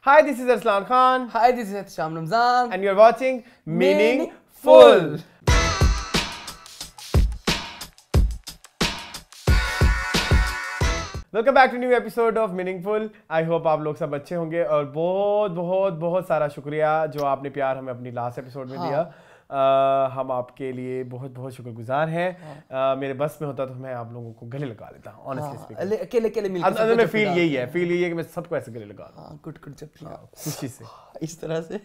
Hi, this is Arslan Khan. Hi, this is Sham Ramzan. And you're watching Meaningful. Welcome back to new episode of Meaningful. I hope आप लोग सब अच्छे होंगे और बहुत बहुत बहुत सारा शुक्रिया जो आपने प्यार हमें अपनी लास्ट एपिसोड में दिया। हम आपके लिए बहुत बहुत शुक्रगुजार हैं। मेरे बस में होता तो मैं आप लोगों को गले लगा लेता हूँ ऑनेस्टली स्पीकिंग। अकेले अकेले मिलकर अंदर में फील यही है कि मैं सबको ऐसे गले लगा दूं। हाँ, कुट कुट चप्पियां खुशी से इस तरह से।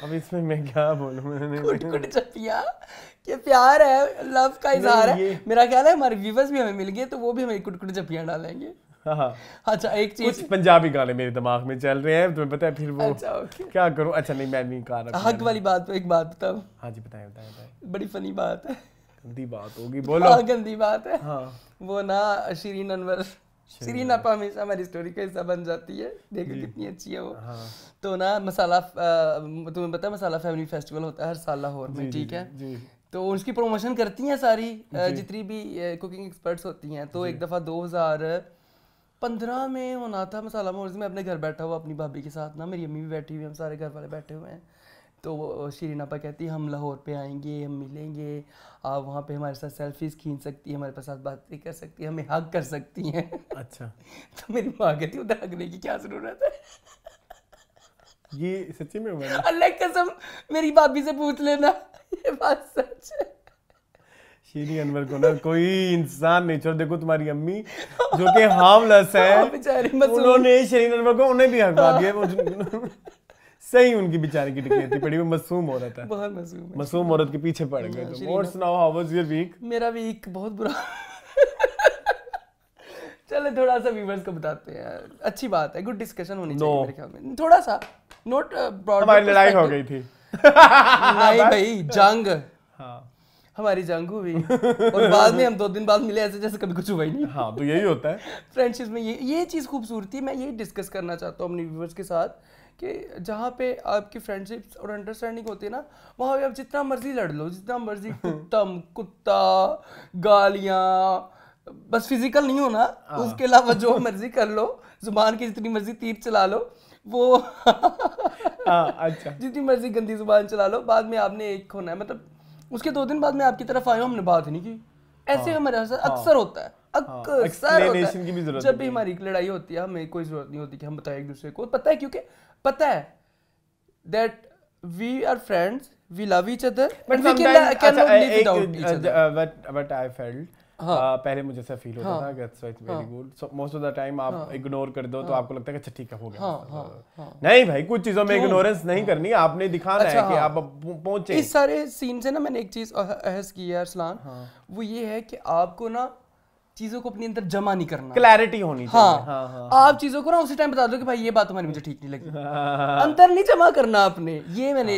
अब इसमें मैं क्या बोलूं? कुट कुट चप्पियां कि प्यार है, लव का इजहार है। मेरा ख्याल है हमारे व्यूअर्स भी हमें मिल गए तो वो भी हमें कुट कुट चप्पियां डालेंगे। हाँ। अच्छा, एक चीज, कुछ पंजाबी गाने मेरे दिमाग में चल रहे हैं, तुम्हें पता है फिर वो अच्छा, okay। क्या करूं? अच्छा नहीं, मैं नहीं कर रहा। हक वाली बात पे एक बात बताओ। हाँ जी, बताएं। बड़ी फनी बात है। गंदी बात होगी, बोलो। हाँ, गंदी बात है। हाँ। वो ना शिरीन अनवर, शिरीन आपा हमेशा हमारी स्टोरी का हिस्सा बन जाती है। देखो कितनी अच्छी है वो। हाँ। तो ना मसाला, तुम्हें पता है मसाला फैमिली फेस्टिवल होता है हर साल लाहौर में, ठीक है? तो उसकी प्रमोशन करती हैं सारी जितनी भी कुकिंग एक्सपर्ट्स होती हैं। तो एक दफ़ा 2015 में होना था मसाला मोर्स में, अपने घर बैठा हुआ अपनी भाभी के साथ ना, मेरी अम्मी भी बैठी हुई है, हम सारे घर वाले बैठे हुए हैं। तो शिरीन आपा कहती है हम लाहौर पे आएंगे, हम मिलेंगे, आप वहाँ पे हमारे साथ सेल्फीज खींच सकती हैं, हमारे साथ बातें कर सकती हैं, हमें हग कर सकती हैं। अच्छा। तो मेरी माँ कहती उधर हगने की क्या ज़रूरत है? ये सच्ची में हुआ? अल्लाह की कसम, मेरी भाभी से पूछ लेना, ये बात सच है। शीरी अनवर को ना कोई इंसान नहीं छोड़। देखो तुम्हारी अम्मी जो कि हार्मलेस है, उन्होंने शीरी अनवर को उन्हें भी हकवा दिया। सही उनकी बेचारी की टिकट थी पड़ी, वो मासूम औरत है, बहुत मासूम औरत के पीछे पड़ गए तुम। और सुनाओ, हाउ वाज योर वीक? मेरा वीक बहुत बुरा। चलो थोड़ा सा व्यूअर्स को बताते हैं, अच्छी बात है, गुड डिस्कशन होनी चाहिए मेरे ख्याल में। थोड़ा सा नोट ब्रॉड, हमारी लड़ाई हो गई थी। नहीं भाई, जंग। हाँ, हमारी जंग हुई और बाद में हम 2 दिन बाद मिले ऐसे जैसे कभी कुछ हुआ ही नहीं। हाँ, तो यही होता है फ्रेंडशिप में। ये चीज़ खूबसूरती, मैं यही डिस्कस करना चाहता हूँ अपने व्यूअर्स के साथ कि जहाँ पे आपकी फ्रेंडशिप्स और अंडरस्टैंडिंग होती है ना, वहाँ पे आप जितना मर्जी लड़ लो, जितना मर्जी कुत्ता गालियाँ, बस फिजिकल नहीं होना, उसके अलावा जो मर्जी कर लो, जुबान की जितनी मर्जी तीर चला लो, वो अच्छा, जितनी मर्जी गंदी जुबान चला लो, बाद में आपने एक होना है। मतलब उसके 2 दिन बाद मैं आपकी तरफ आया हूँ, हमने बात ही नहीं की। ऐसे हमारे साथ अक्सर होता है, अक्सर होता है। जब भी हमारी लड़ाई होती है हमें कोई जरूरत नहीं होती कि हम बताएं एक दूसरे को। पता है, क्योंकि पता है that we are friends, we love each other, but we can not live without each other. But I felt पहले मुझे ऐसा फील होता था कि it's very good, so most of the time आप इग्नोर कर दो तो आपको लगता है कि अच्छा ठीक है, हो गया। नहीं भाई, कुछ चीजों में इग्नोरेंस नहीं करनी, आपने दिखाना है कि आप पहुंचे। इस सारे सीन से ना मैंने एक चीज अहस की है अरसलान, वो ये है कि आपको ना चीजों को अपने अंदर जमा नहीं करना, क्लैरिटी होनी चाहिए। हाँ। आप चीजों को ना उसी टाइम बता दो कि भाई ये बात तुम्हारी मुझे ठीक नहीं लगी। अंदर नहीं जमा करना आपने। ये मैंने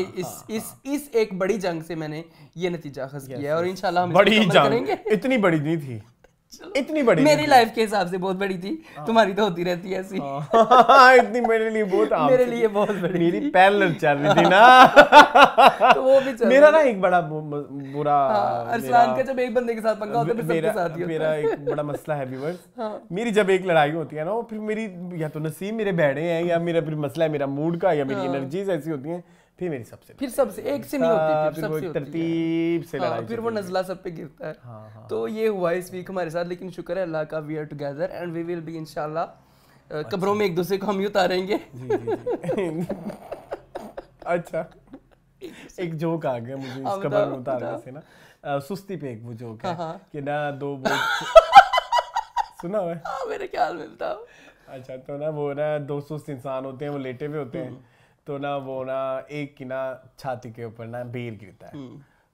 इस एक बड़ी जंग से मैंने ये नतीजा अखज़ किया है और इंशाल्लाह हम बड़ी जंग इतनी बड़ी नहीं थी, इतनी बड़ी मेरी लाइफ के हिसाब से बहुत बड़ी थी, तुम्हारी तो होती रहती है ऐसी। इतनी मेरे लिए बहुत, मेरे लिए बहुत बड़ी, मेरी पैरेलल चल रही थी ना। तो वो भी चल मेरा ना एक बड़ा बुरा, अरसलान का जब एक बंदे के साथ पंगा होता है फिर सबके साथ ही होता है। मेरा एक बड़ा मसला है व्यूअर्स, मेरी जब एक लड़ाई होती है ना, फिर मेरी या तो नसीब मेरे बैठे हैं या मेरा फिर मसला है मेरा मूड का या मेरी एनर्जीज ऐसी होती हैं, फिर मेरी सबसे एक से नहीं होती, फिर सबसे तरतीब से लड़ाई, फिर वो नज़ला सब पे गिरता है। तो ये हुआ इस वीक हमारे साथ, लेकिन शुक्र है अल्लाह का, we are together and we will be इंशाल्लाह। कब्रों में एक दूसरे को हम ही उतारेंगे। अच्छा, एक जोक आ गया मुझे इस कब्र में उतारने से ना, सुस्ती पे एक वो जोक है कि ना दो सुना हुआ है? मेरे ख्याल में बताओ। अच्छा, तो ना वो ना 2 सुस्त इंसान होते हैं, वो लेटे हुए होते हैं, तो ना वो ना एक की ना छाती के ऊपर ना बेर गिरता है,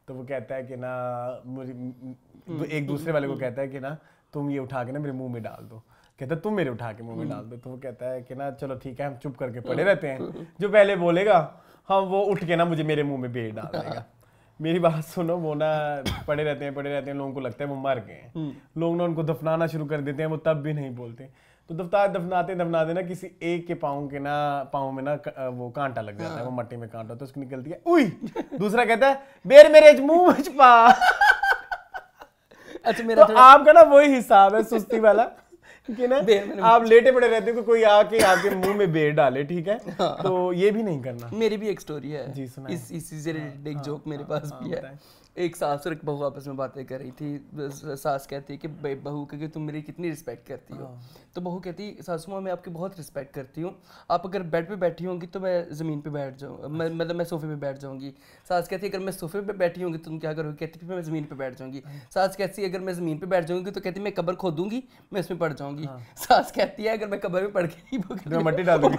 तो वो कहता है कि ना एक दूसरे वाले को कहता है कि ना तुम ये उठा के ना मेरे मुंह में डाल दो। कहता है तुम मेरे उठा के मुंह में डाल दो। तो वो कहता है कि ना चलो ठीक है, हम चुप करके पड़े रहते हैं, जो पहले बोलेगा हम वो उठ के ना मुझे मेरे मुंह में बेर डाल देगा। मेरी बात सुनो, वो ना पड़े रहते हैं, लोगों को लगता है वो मर गए हैं, लोग ना उनको दफनाना शुरू कर देते हैं, वो तब भी नहीं बोलते। तो दफनाते ना किसी एक के पाँव में ना वो कांटा लग जाता है, वो मट्टी में कांटा, तो उसकी निकलती है उई, दूसरा कहता है बेर मेरे मुंह में छुपा। अच्छा, मेरा तो आपका ना वही हिसाब है सुस्ती वाला कि ना आप लेटे पड़े रहते हो, कोई आके आपके मुंह में बेर डाले, ठीक है, तो ये भी नहीं करना। मेरी भी एक स्टोरी है जी, सुना इसी से रिलेटेड एक जोक मेरे पास भी है। एक सास और एक बहू आपस में बातें कर रही थी। सास कहती है कि बहू कि तुम मेरी कितनी रिस्पेक्ट करती हो। तो बहू कहती सासू माँ मैं आपकी बहुत रिस्पेक्ट करती हूँ, आप अगर बेड पे बैठी होंगी तो मैं ज़मीन पे बैठ जाऊँ, मतलब मैं सोफे पे बैठ जाऊँगी। सास कहती है अगर मैं सोफे पे बैठी होंगी तो तुम क्या करोगी? कहती फिर मैं ज़मीन पे बैठ जाऊँगी। सास कहती है अगर मैं ज़मीन पे बैठ जाऊँगी तो कहती मैं कब्र खोदूंगी, मैं इसमें पड़ जाऊँगी। सास कहती है अगर मैं कब्र में पड़ गई मट्टी डाल दूंगी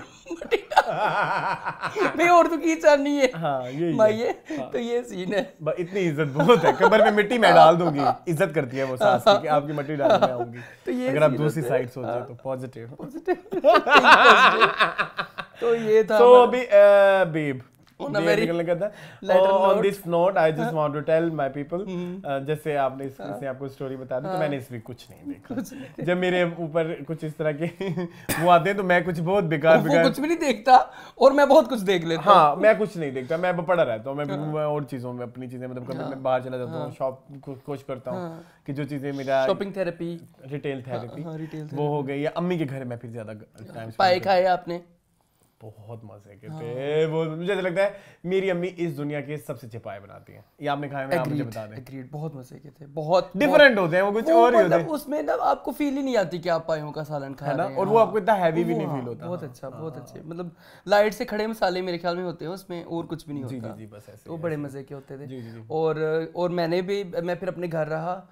मैं और तो की चाहनी है। हाँ, ये तो ये सीन है। इतनी इज्जत बहुत है, कब्र में मिट्टी मैं डाल दूंगी, इज्जत करती है वो सास की कि आपकी मिट्टी डालने आऊंगी। तो ये अगर आप दूसरी साइड सोचे तो पॉजिटिव। तो ये था। So babe, निकलने का था। On this note, I just want to tell my people, जैसे आपने इसने आपको स्टोरी बता दी, तो मैंने इस वीक कुछ नहीं देखा। जब मेरे ऊपर कुछ इस तरह के वो आते हैं तो मैं कुछ बहुत बेकार कुछ भी नहीं देखता और मैं बहुत कुछ देख लेता हूँ। हाँ, मैं कुछ नहीं देखता, मैं पड़ा रहता हूँ। मैं और चीजों में अपनी चीजें, मतलब कभी मैं बाहर चला जाता हूँ, शॉप कोशिश करता हूँ कि जो चीजें मेरा शॉपिंग थेरेपी, रिटेल थेरेपी वो हो गई, या अम्मी के घर में फिर ज्यादा टाइम पाए खाए आपने? बहुत मजे के थे वो। मुझे ऐसा लगता है मेरी अम्मी इस दुनिया के सबसे अच्छे पाए बनाती हैं। ये आपने खाए हैं? आप मुझे बता दें। एग्रीड, बहुत मजे के थे, बहुत डिफरेंट होते हैं वो, कुछ और ही होते हैं। उसमें ना आपको फील ही नहीं आती कि आप पायों का सालन खा रहे हैं, और वो आपको इतना हैवी भी नहीं फील होता। बहुत अच्छा, बहुत अच्छे, मतलब लाइट से खड़े मसाले मेरे ख्याल में होते हैं उसमें, और कुछ भी नहीं होता। जी, बस ऐसे। वो बड़े मजे के होते थे। और मैं फिर अपने घर रहा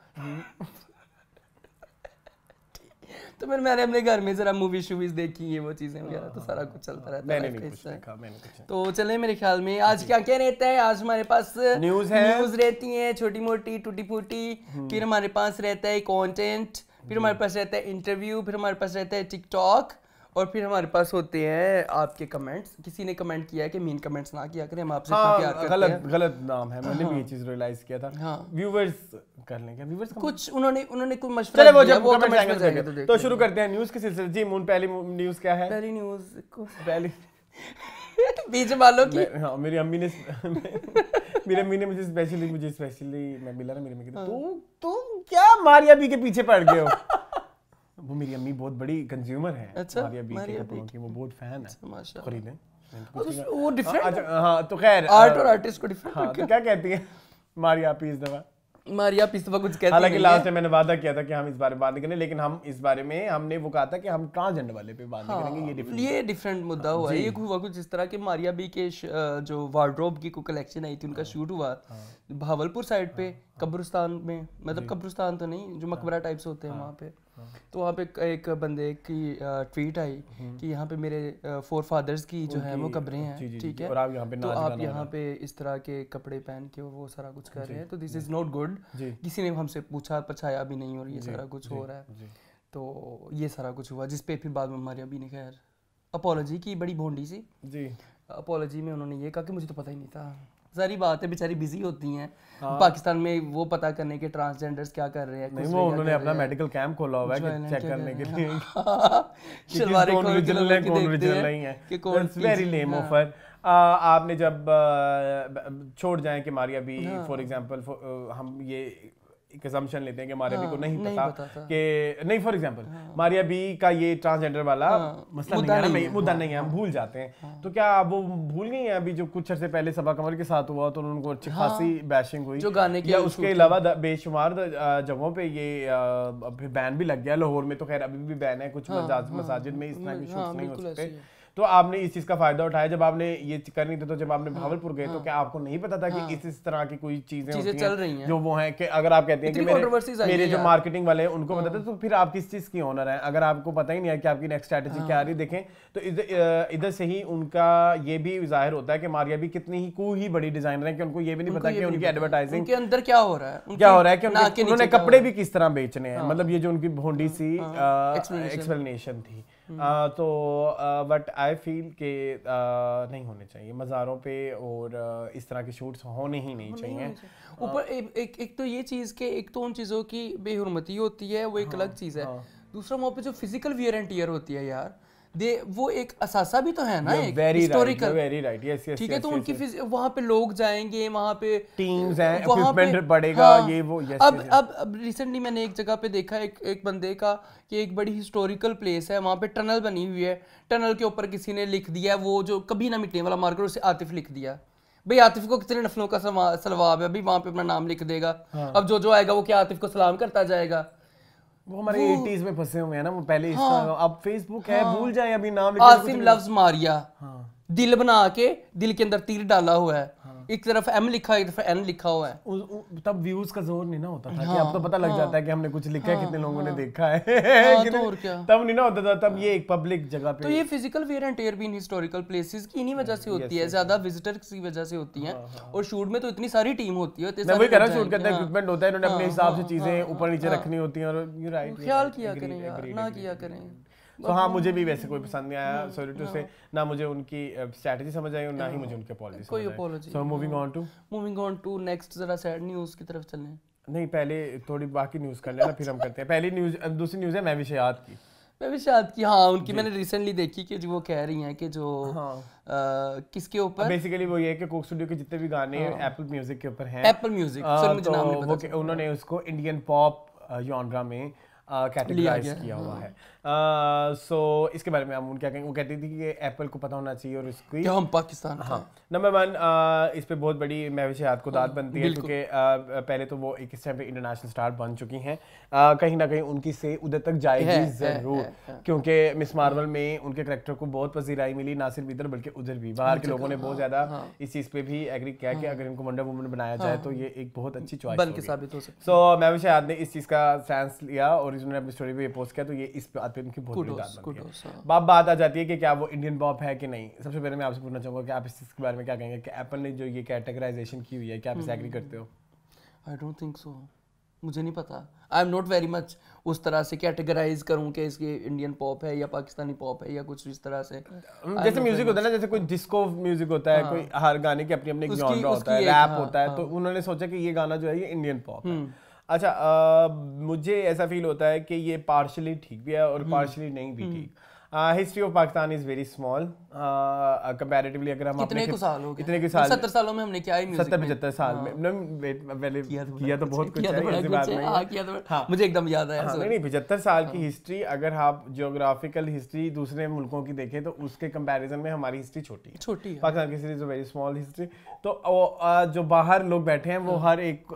तो मैंने अपने घर में जरा मूवीज देखी है, वो चीजें वगैरह, तो सारा कुछ चलता रहता है। मैंने कुछ देखा, मैंने कुछ। तो चले मेरे ख्याल में आज क्या क्या रहता है? आज हमारे पास न्यूज रहती है, छोटी मोटी टूटी फूटी। फिर हमारे पास रहता है कंटेंट, फिर हमारे पास रहता है इंटरव्यू, फिर हमारे पास रहता है टिकटॉक, और फिर हमारे पास होते हैं आपके कमेंट्स। किसी ने कमेंट किया है कि मीन कमेंट्स ना किया करें, हम आपसे इतना प्यार करते हैं। गलत नाम है, मैंने भी ये चीज रियलाइज किया था। व्यूअर्स कर लेंगे, व्यूअर्स कुछ उन्होंने कोई मशवरा दिया, वो कमेंट्स में जाएंगे। तो शुरू करते हैं न्यूज़ के सिलसिले। जी मून, पहली न्यूज़ क्या है? पहली न्यूज़ बीच वालों की। हाँ, मेरी अम्मी ने मुझे स्पेशली मैं मिला ना, मेरी अम्मी कहती तुम क्या मारिया बी के पीछे पड़ गए हो? वो मेरी अम्मी बहुत बड़ी कंज्यूमर है मारिया बी के कपड़ों की, वो बहुत फैन है, खरीदें वो डिफरेंट। हाँ, तो खैर आर्ट और आर्टिस्ट को डिफरेंट। हाँ, तो क्या कहती है मारिया पी इस दफा? मारिया पी इस दफा कुछ कहती है। हालांकि लास्ट टाइम मैंने वादा किया था कि हम इस बारे में बात नहीं करेंगे, लेकिन हम इस बारे में हमने वो कहा था कि हम ट्रांसजेंडर वाले पे बात नहीं करेंगे। ये डिफरेंट मुद्दा हुआ है। ये हुआ कुछ इस तरह के मारिया बी के जो वार्डरोब की कोई कलेक्शन आई थी, उनका शूट हुआ भावलपुर साइड पे, कब्रिस्तान में, मतलब कब्रिस्तान तो नहीं, जो मकबरा टाइप्स होते हैं वहाँ पे। तो वहाँ पे एक बंदे की ट्वीट आई कि यहाँ पे मेरे फोर फादर्स की जो है वो कब्रें हैं, ठीक है, तो आप यहाँ पे इस तरह के कपड़े पहन के वो सारा कुछ कर रहे हैं, तो दिस इज नॉट गुड। किसी ने हमसे पूछा पछाया भी नहीं, और ये सारा कुछ हो रहा है। तो ये सारा कुछ हुआ, जिसपे फिर बाद में मारिया भी ने खैर अपॉलॉजी की, बड़ी भोंडी सी अपॉलॉजी में उन्होंने ये कहा कि मुझे तो पता ही नहीं था। सारी बात है, बेचारी बिजी होती हैं पाकिस्तान में वो पता करने के ट्रांसजेंडर्स क्या कर रहे हैं। नहीं, वो उन्होंने अपना मेडिकल कैंप खोला हुआ है कि चेक करने के लिए शलवारें खोल के लोगों की देखते हैं कि कौन वेरी लेम ऑफर। आपने जब छोड़ जाएं कि मारिया भी फॉर एग्जांपल, हम ये एक असम्पशन लेते हैं कि मारिया बी को नहीं पता कि नहीं, फॉर एग्जांपल मारिया बी का ये ट्रांसजेंडर वाला मसला मुद्दा नहीं है, हम भूल जाते हैं। तो क्या वो भूल गई हैं? अभी जो कुछ अर्से पहले सबा कमर के साथ हुआ तो उनको अच्छी खासी बैशिंग हुई, जो गाने या उसके अलावा बेशुमार जगहों पे ये फिर बैन भी लग गया। लाहौर में तो खैर अभी भी बैन है, कुछ मसाजिद में इस तरह के शूट्स नहीं हो सकते। तो आपने इस चीज का फायदा उठाया, जब आपने ये करनी थी, तो जब आपने भावलपुर गए तो क्या आपको नहीं पता था कि इस तरह की कोई चीजें चल रही हैं जो वो हैं कि अगर आप कहते हैं कि मेरे जो मार्केटिंग वाले हैं उनको पता था, तो फिर आप किस चीज की ओनर है? अगर आपको पता ही नहीं है कि आपकी नेक्स्ट स्ट्रेटजी क्या आ रही, देखें तो इधर से ही उनका ये भी जाहिर होता है कि मारिया भी कितनी ही बड़ी डिजाइनर है कि उनको ये भी नहीं पता कि उनकी एडवर्टाइजिंग के अंदर क्या हो रहा है कि उन्होंने कपड़े भी किस तरह बेचने हैं। मतलब ये जो उनकी भोंडी सी एक्सप्लेनेशन थी। तो बट आई फील के नहीं होने चाहिए मज़ारों पे, और इस तरह के शूट्स होने ही नहीं चाहिए। ऊपर एक तो ये चीज़ के, एक तो उन चीज़ों की बेहुरमती होती है, वो एक अलग चीज़ है। दूसरा वहाँ पे जो फिजिकल वियर एंड टियर होती है यार, वो एक असासा भी तो है ना, एक historical, very right, yes yes, ठीक है। तो उनकी वहां पे लोग जाएंगे, वहां पे टीम्स हैं, इक्विपमेंट पड़ेगा, ये वो, यस। अब रिसेंटली मैंने एक जगह पे देखा एक बंदे का कि एक बड़ी हिस्टोरिकल प्लेस है, वहां पे टनल बनी हुई है, टनल के ऊपर किसी ने लिख दिया वो जो कभी ना मिटने वाला मार्कर, उसे आतिफ लिख दिया। भाई आतिफ को कितने नफलों का सलवाब है, अभी वहां पे अपना नाम लिख देगा। अब जो आएगा वो क्या आतिफ को सलाम करता जाएगा? वो हमारे 80s में फंसे हुए हैं ना, वो पहले अब फेसबुक है, भूल जाए अभी नाम। आसिम लव्स मारिया, दिल बना के दिल के अंदर तीर डाला हुआ है, एक तरफ M लिखा है, एक तरफ N लिखा हुआ है। तब व्यूज का जोर नहीं ना होता था कि अब तो पता लग जाता है कि हमने कुछ लिखा है, कितने लोगों ने देखा है। तो और क्या, तब नहीं ना होता था, तब ये एक पब्लिक जगह पे। तो ये फिजिकल वेयर एंड टेयर भी इन हिस्टोरिकल प्लेसेस की इन्हीं वजह से होती है, ज्यादा विजिटर्स की वजह से होती है। और शूट में तो इतनी सारी टीम होती है, मैं वही कह रहा हूं, शूट करते इक्विपमेंट होता है, इन्होंने अपने हिसाब से चीजें ऊपर नीचे रखनी होती हैं, और यू राइट, ख्याल किया करें यार, ना किया करें। तो हाँ, मुझे भी वैसे कोई पसंद नहीं आया, सॉरी टू से, ना मुझे उनकी स्ट्रेटजी समझ आई और ना ही मुझे उनके अपॉलॉजी, कोई apology. So moving on to next, जरा सैड न्यूज़ की तरफ चलें। नहीं, पहले थोड़ी बाकी न्यूज़ कर लेना, फिर हम करते हैं। पहली न्यूज़, दूसरी न्यूज़ है महविशात की। हाँ, उनकी मैंने रिसेंटली देखी कि जो वो कह रही हैं कि जो किसके ऊपर, बेसिकली वो ये है कि कोक स्टूडियो के जितने भी गाने एप्पल म्यूजिक के ऊपर हैं, एप्पल म्यूजिक, सर मुझे नाम नहीं पता, उन्होंने उसको इंडियन पॉप जॉनरा में कैटेगराइज किया हुआ है। सो इसके बारे में हम क्या कहेंगे, वो कहती थी कि एप्पल को पता होना चाहिए और उसकी, क्या हम पाकिस्तान, हाँ, नंबर 1 इस पे बहुत बड़ी महविशात को दाद बनती है, क्योंकि पहले तो वो एक इस टाइम पे इंटरनेशनल स्टार बन चुकी हैं, कहीं ना कहीं उनकी से उधर तक जाएगी ज़रूर, क्योंकि मिस मार्वल में उनके कैरेक्टर को बहुत पसीराई मिली, ना सिर्फ इधर बल्कि उधर भी, बाहर के लोगों ने बहुत ज़्यादा इस चीज़ पे भी एग्री किया कि अगर इनको वंडर वुमन बनाया जाए तो ये एक बहुत अच्छी चॉइस बन के साबित हो सकती है। सो महविशात ने इस चीज़ का चांस लिया और उन्होंने अपनी स्टोरी पे ये पोस्ट किया, तो ये इस बात पे उनकी बहुत बड़ी बात आ जाती है कि क्या वो इंडियन पॉप है कि नहीं। सबसे पहले मैं आपसे पूछना चाहूंगा कि आप इस चीज़ के बारे में क्या कहेंगे कि एप्पल ने जो ये कैटेगराइजेशन की हुई है, क्या आप इससे एग्री करते हो? आई डोंट थिंक सो, मुझे नहीं पता, आई एम नॉट वेरी मच उस तरह से कैटेगराइज करूं कि इसके इंडियन पॉप है या पाकिस्तानी पॉप है या कुछ इस तरह से। जैसे म्यूजिक होता है ना, जैसे कोई डिस्को म्यूजिक होता है, कोई हर गाने की अपनी अपनी एक जॉनरा होता है, रैप होता है, तो उन्होंने सोचा कि ये गाना जो है ये इंडियन पॉप है। अच्छा, मुझे ऐसा फील होता है कि ये पार्शली ठीक भी है और पार्शली नहीं भी ठीक। History of Pakistan is very small comparatively, अगर हम कितने कुछ साल हो गए, इतने कुछ साल, 70 सालों में हमने क्या ही म्यूजिक 70-75 साल में पहले किया तो बहुत कुछ है, ऐसी बात नहीं है। हाँ, मुझे एकदम याद आया। नहीं, 75 साल की हिस्ट्री, अगर आप जियोग्राफिकल हिस्ट्री दूसरे मुल्कों की देखें तो उसके कंपैरिजन में हमारी हिस्ट्री छोटी है। पाकिस्तान की history is a very small history. तो जो बाहर लोग बैठे हैं वो हर एक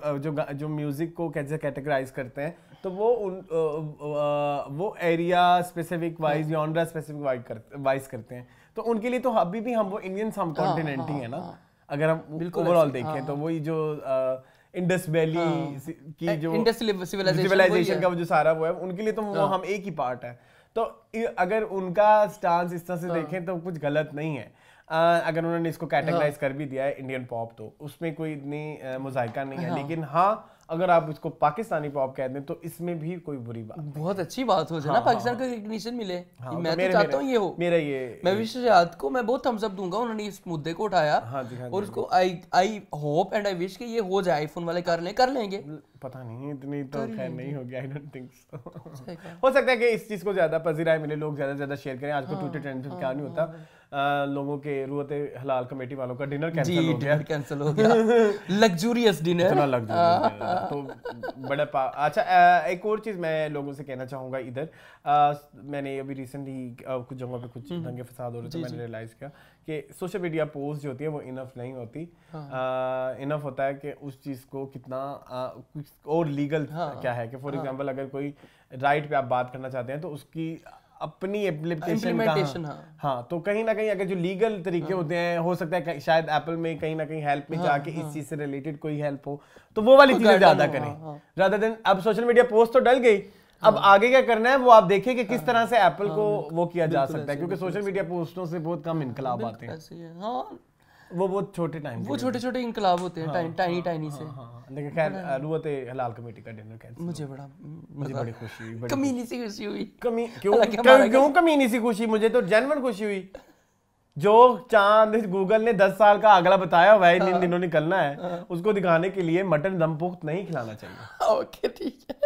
जो म्यूजिक को कैसे कैटेगराइज करते हैं, तो वो area specific wise, genre specific wise करते हैं, तो उनके लिए तो अभी भी हम वो इंडियन सब कॉन्टिनेंट ही है ना। अगर हम ओवरऑल देखें तो वही जो इंडस वैली की जो सिविलाइजेशन का वो जो सारा वो है, उनके लिए तो वो हम एक ही पार्ट है। तो अगर उनका स्टांस इस तरह से देखें तो कुछ गलत नहीं है। अगर उन्होंने इसको कैटेगराइज कर भी दिया है इंडियन पॉप, तो उसमें कोई इतनी मुजाहिका नहीं है। लेकिन हाँ, अगर आप इसको पाकिस्तानी पॉप कह दें तो इसमें भी कोई बुरी बात, बहुत अच्छी बात हो जाए ना, पाकिस्तान को रिकॉग्निशन मिले। मैं तो चाहता हूँ ये हो, मेरा ये, मैं महविशात को मैं बहुत थम्स अप दूंगा, उन्होंने इस मुद्दे को उठाया और उसको I hope and I wish कि ये हो जाए, आईफोन वाले कर लेंगे। पता नहीं, इतनी तो खैर नहीं होगी, आई डोंट थिंक सो। हो सकता है कि इस चीज को ज्यादा पजीराई मिले, लोग ज्यादा से ज्यादा शेयर करें। आजकल ट्विटर ट्रेंड पे क्या नहीं होता, लोगों के रूहते हलाल कमेटी वालों का डिनर कैंसिल हो गया लग्जूरियस डिनर, इतना लग्जूरियस, तो बड़ा अच्छा, एक और चीज मैं लोगों से कहना चाहूंगा इधर, मैंने अभी रिसेंटली कुछ जगहों पे कुछ दंगे फसाद हो रहे थे, मैंने रियलाइज किया कि सोशल मीडिया पोस्ट जो होती है वो इनफ नहीं होती। इनफ होता है कि उस चीज को कितना और लीगल क्या है, कि फॉर एग्जांपल अगर कोई राइट पे आप बात करना चाहते हैं तो उसकी अपनी इम्प्लीमेंटेशन, हाँ, तो कहीं ना कहीं अगर जो लीगल तरीके होते हैं, हो सकता है शायद एप्पल में कहीं ना कहीं हेल्प में जाके इस चीज से रिलेटेड कोई हेल्प हो, तो वो वाली चीजें ज्यादा करें रादर देन। अब सोशल मीडिया पोस्ट तो डल गई, अब आगे क्या करना है वो आप देखिए कि किस तरह से एप्पल को वो किया जा सकता है, क्योंकि सोशल मीडिया पोस्टों से बहुत कम इनकलाब आते हैं। वो बहुत छोटे टाइम, वो छोटे इनकलाब होते हैं, टाइनी से। लेकिन खैर रूहते हलाल कमेटी का डिनर कैंसिल, मुझे बड़ी खुशी हुई, कमीनी सी खुशी हुई। क्यों कमीनी सी खुशी? मुझे तो जेन्युइन खुशी हुई। जो चांद गूगल ने 10 साल का अगला बताया हुआ है, इन दिनों निकलना है, उसको दिखाने के लिए मटन दम पुख्त नहीं खिलाना चाहिए। ओके, ठीक है।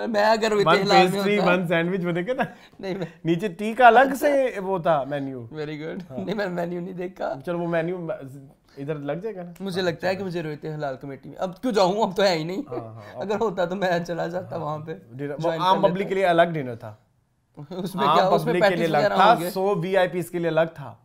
मैं अगर वन सैंडविच वो देखे ना, नहीं नीचे टी का अलग से वो था मेन्यू। Very good. नहीं मैं मेन्यू नहीं देखा। चलो वो मेन्यू इधर लग जाएगा ना। मुझे लगता है कि मुझे रोते हलाल कमेटी में अब क्यों जाऊँ, अब तो है ही नहीं। अगर होता तो मैं चला जाता वहाँ पे। आम पब्लिक के लिए अलग डिनर था, उसमें क्या, उसमें के लिए अलग था, 100 VIPs के लिए अलग था।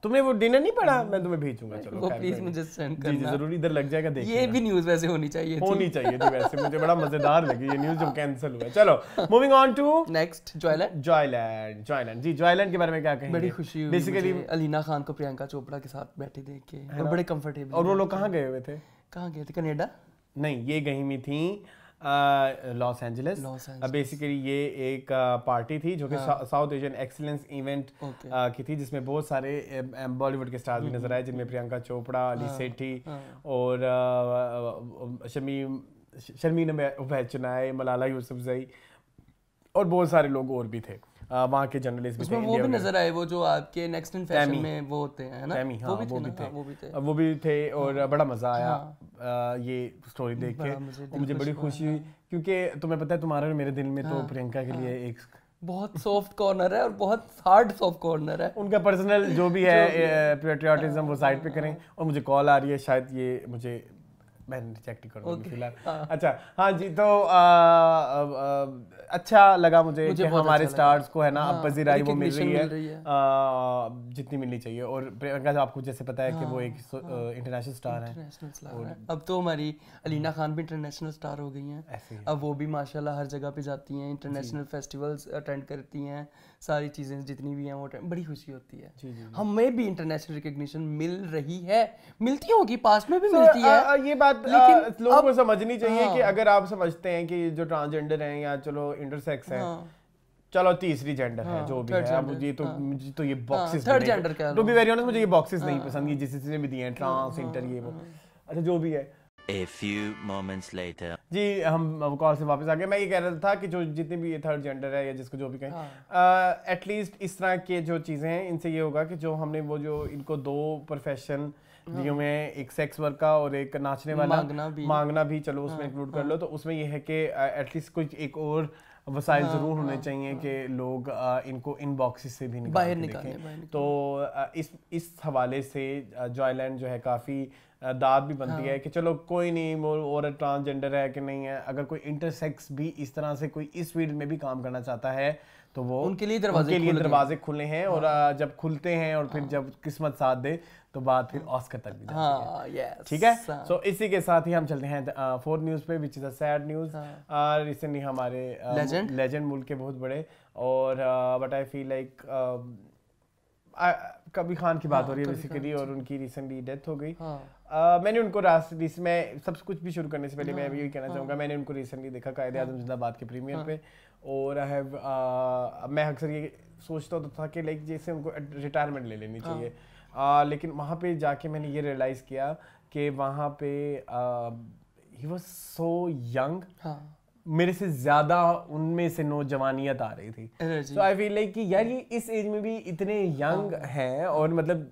तुमने वो डिनर नहीं पढ़ा? मैं तुम्हें भेजूंगा, चलो वो प्लीज मुझे सेंड करना। जी जरूर, इधर लग जाएगा, देखिए ये भी न्यूज़ वैसे होनी चाहिए थी वैसे। मुझे बड़ा मजेदार लगी ये न्यूज़ जो कैंसिल हुआ। चलो moving on to next, Joyland ji, Joyland के बारे में क्या कहेंगे? बड़ी खुशी हुई बेसिकली अलीना खान को प्रियंका चोपड़ा के साथ बैठे देख के, और बड़े कंफर्टेबल। और वो लोग कहाँ गए हुए थे? कहाँ गए थे? कनाडा नहीं, ये गई हुई थी लॉस एंजलिस। बेसिकली ये एक पार्टी थी जो कि साउथ एशियन एक्सीलेंस इवेंट की थी, जिसमें बहुत सारे बॉलीवुड के स्टार्स भी नजर आए, जिनमें प्रियंका चोपड़ा, अली सेठी और शर्मीन उबैद चुनाई, मलाला यूसुफजई और बहुत सारे लोग और भी थे वहाँ के जर्नलिस्ट भी थे। वो भी नजर आए, वो जो आपके नेक्स्ट इन फैशन में वो होते हैं ना, वो भी थे और बड़ा मजा आया ये स्टोरी देख के। मुझे बड़ी खुशी हुई क्योंकि तुम्हें पता है, तुम्हारे और मेरे दिल में तो प्रियंका के लिए एक बहुत सॉफ्ट कॉर्नर है और बहुत हार्ड सॉफ्ट कॉर्नर है। उनका पर्सनल जो भी है पेट्रियाटिज्म वो साइड पे करें। और मुझे कॉल आ रही है, शायद ये मुझे मैं रिजेक्ट कर दूंगी फिलहाल। अच्छा हाँ जी, तो अच्छा लगा मुझे कि हमारे स्टार्स को है ना अब पजीराई वो मिल रही है जितनी मिलनी चाहिए। और प्रियंका जो आपको जैसे पता है कि वो एक इंटरनेशनल स्टार है। अब तो हमारी अलीना खान भी इंटरनेशनल स्टार हो गई हैं। अब वो भी माशाल्लाह हर जगह पे जाती हैं, इंटरनेशनल फेस्टिवल्स अटेंड करती हैं, सारी चीज़ें जितनी भी हैं वो बड़ी खुशी होती है। हमें भी इंटरनेशनल रिकग्निशन मिल रही है, मिलती होगी, पास में भी मिलती है। ये बात लोगों को समझनी चाहिए कि अगर आप समझते हैं कि जो ट्रांसजेंडर हैं या चलो इंटरसेक्स हैं, चलो तीसरी जेंडर है जो भी है, मुझे तो ये बॉक्सेस, थर्ड जेंडर क्या, टू बी वेरी ऑनेस्ट मुझे ये बॉक्सेस नहीं पसंद, ये जिसने भी दिए हैं, ट्रांस, इंटर, ये वो, अच्छा जो भी है। A few moments later. जी हम कॉल से वापस आ गए। मैं ये कह रहा था कि जो जितने भी ये थर्ड जेंडर है या जिसको जो भी कहें, एटलीस्ट इस तरह के जो चीज़ें हैं इनसे ये होगा कि जो हमने वो जो इनको दो प्रोफेशन दिए हुए हैं, एक सेक्स वर्क का और एक नाचने वाला, मांगना भी चलो उसमें इंक्लूड कर लो, तो उसमें ये है कि एटलीस्ट कुछ एक और वसाइल ज़रूर होने चाहिए कि लोग इनको इन बॉक्सेस से भी बाहर निकालें। तो इस हवाले से जॉयलैंड जो है काफ़ी दाद भी बनती है कि चलो कोई नहीं, वो और ट्रांसजेंडर है कि नहीं है, अगर कोई इंटरसेक्स भी इस तरह से कोई इस फील्ड में भी काम करना चाहता है तो वो उनके लिए दरवाजे खुले हैं। और जब खुलते हैं और फिर जब किस्मत साथ दे तो बात फिर ऑस्कर तक भी जाती है। ठीक है, सो इसी के साथ ही हम चलते हैं फोर्थ न्यूज़ पे, which is a sad news. Recently हमारे लेजेंड मुल्क के बहुत बड़े और but I feel like Kabir Khan की बात हो रही है बेसिकली, और उनकी रिसेंटली डेथ हो गई। मैंने उनको मैं सब कुछ भी शुरू करने से पहले मैं यही कहना चाहूँगा, मैंने उनको रिसेंटली देखा कायदे-ए-आज़म जिंदाबाद के प्रीमियर पे, और मैं अक्सर ये सोचता था कि लाइक जैसे उनको रिटायरमेंट ले लेनी चाहिए, लेकिन वहाँ पे जाके मैंने ये रियलाइज़ किया कि वहाँ पे ही वाज सो यंग, मेरे से ज़्यादा उनमें से नौजवानियत आ रही थी। सो आई फील लाइक कि यार ये इस एज में भी इतने यंग हैं, और मतलब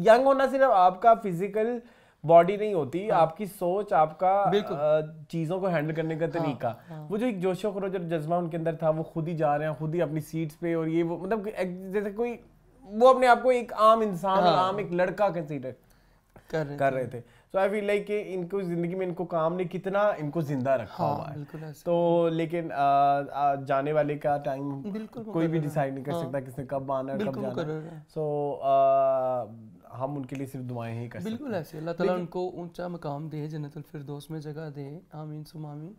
यंग होना सिर्फ आपका फिजिकल बॉडी नहीं होती, आपकी सोच, आपका चीज़ों को हैंडल करने का तरीका, वो जो एक जोशो खरोश और जज्बा उनके अंदर था, वो खुद ही जा रहे हैं, खुद ही अपनी सीट्स पे, और ये वो मतलब जैसे कोई वो अपने आप को एक आम इंसान, आम एक लड़का कंसीडर कर रहे थे। सो आई फील लाइक कि इनको जिंदगी में इनको काम ने कितना इनको जिंदा रखा हुआ है। तो लेकिन जाने वाले का टाइम कोई भी डिसाइड नहीं कर सकता किसने कब आना है, कब जाना है। सो हम उनके लिए सिर्फ दुआएं ही कर सकते हैं। बिल्कुल ऐसे, अल्लाह ताला उनको ऊंचा मकाम दे, जन्नतुल फिरदौस में जगह दे, आमीन सुम आमीन।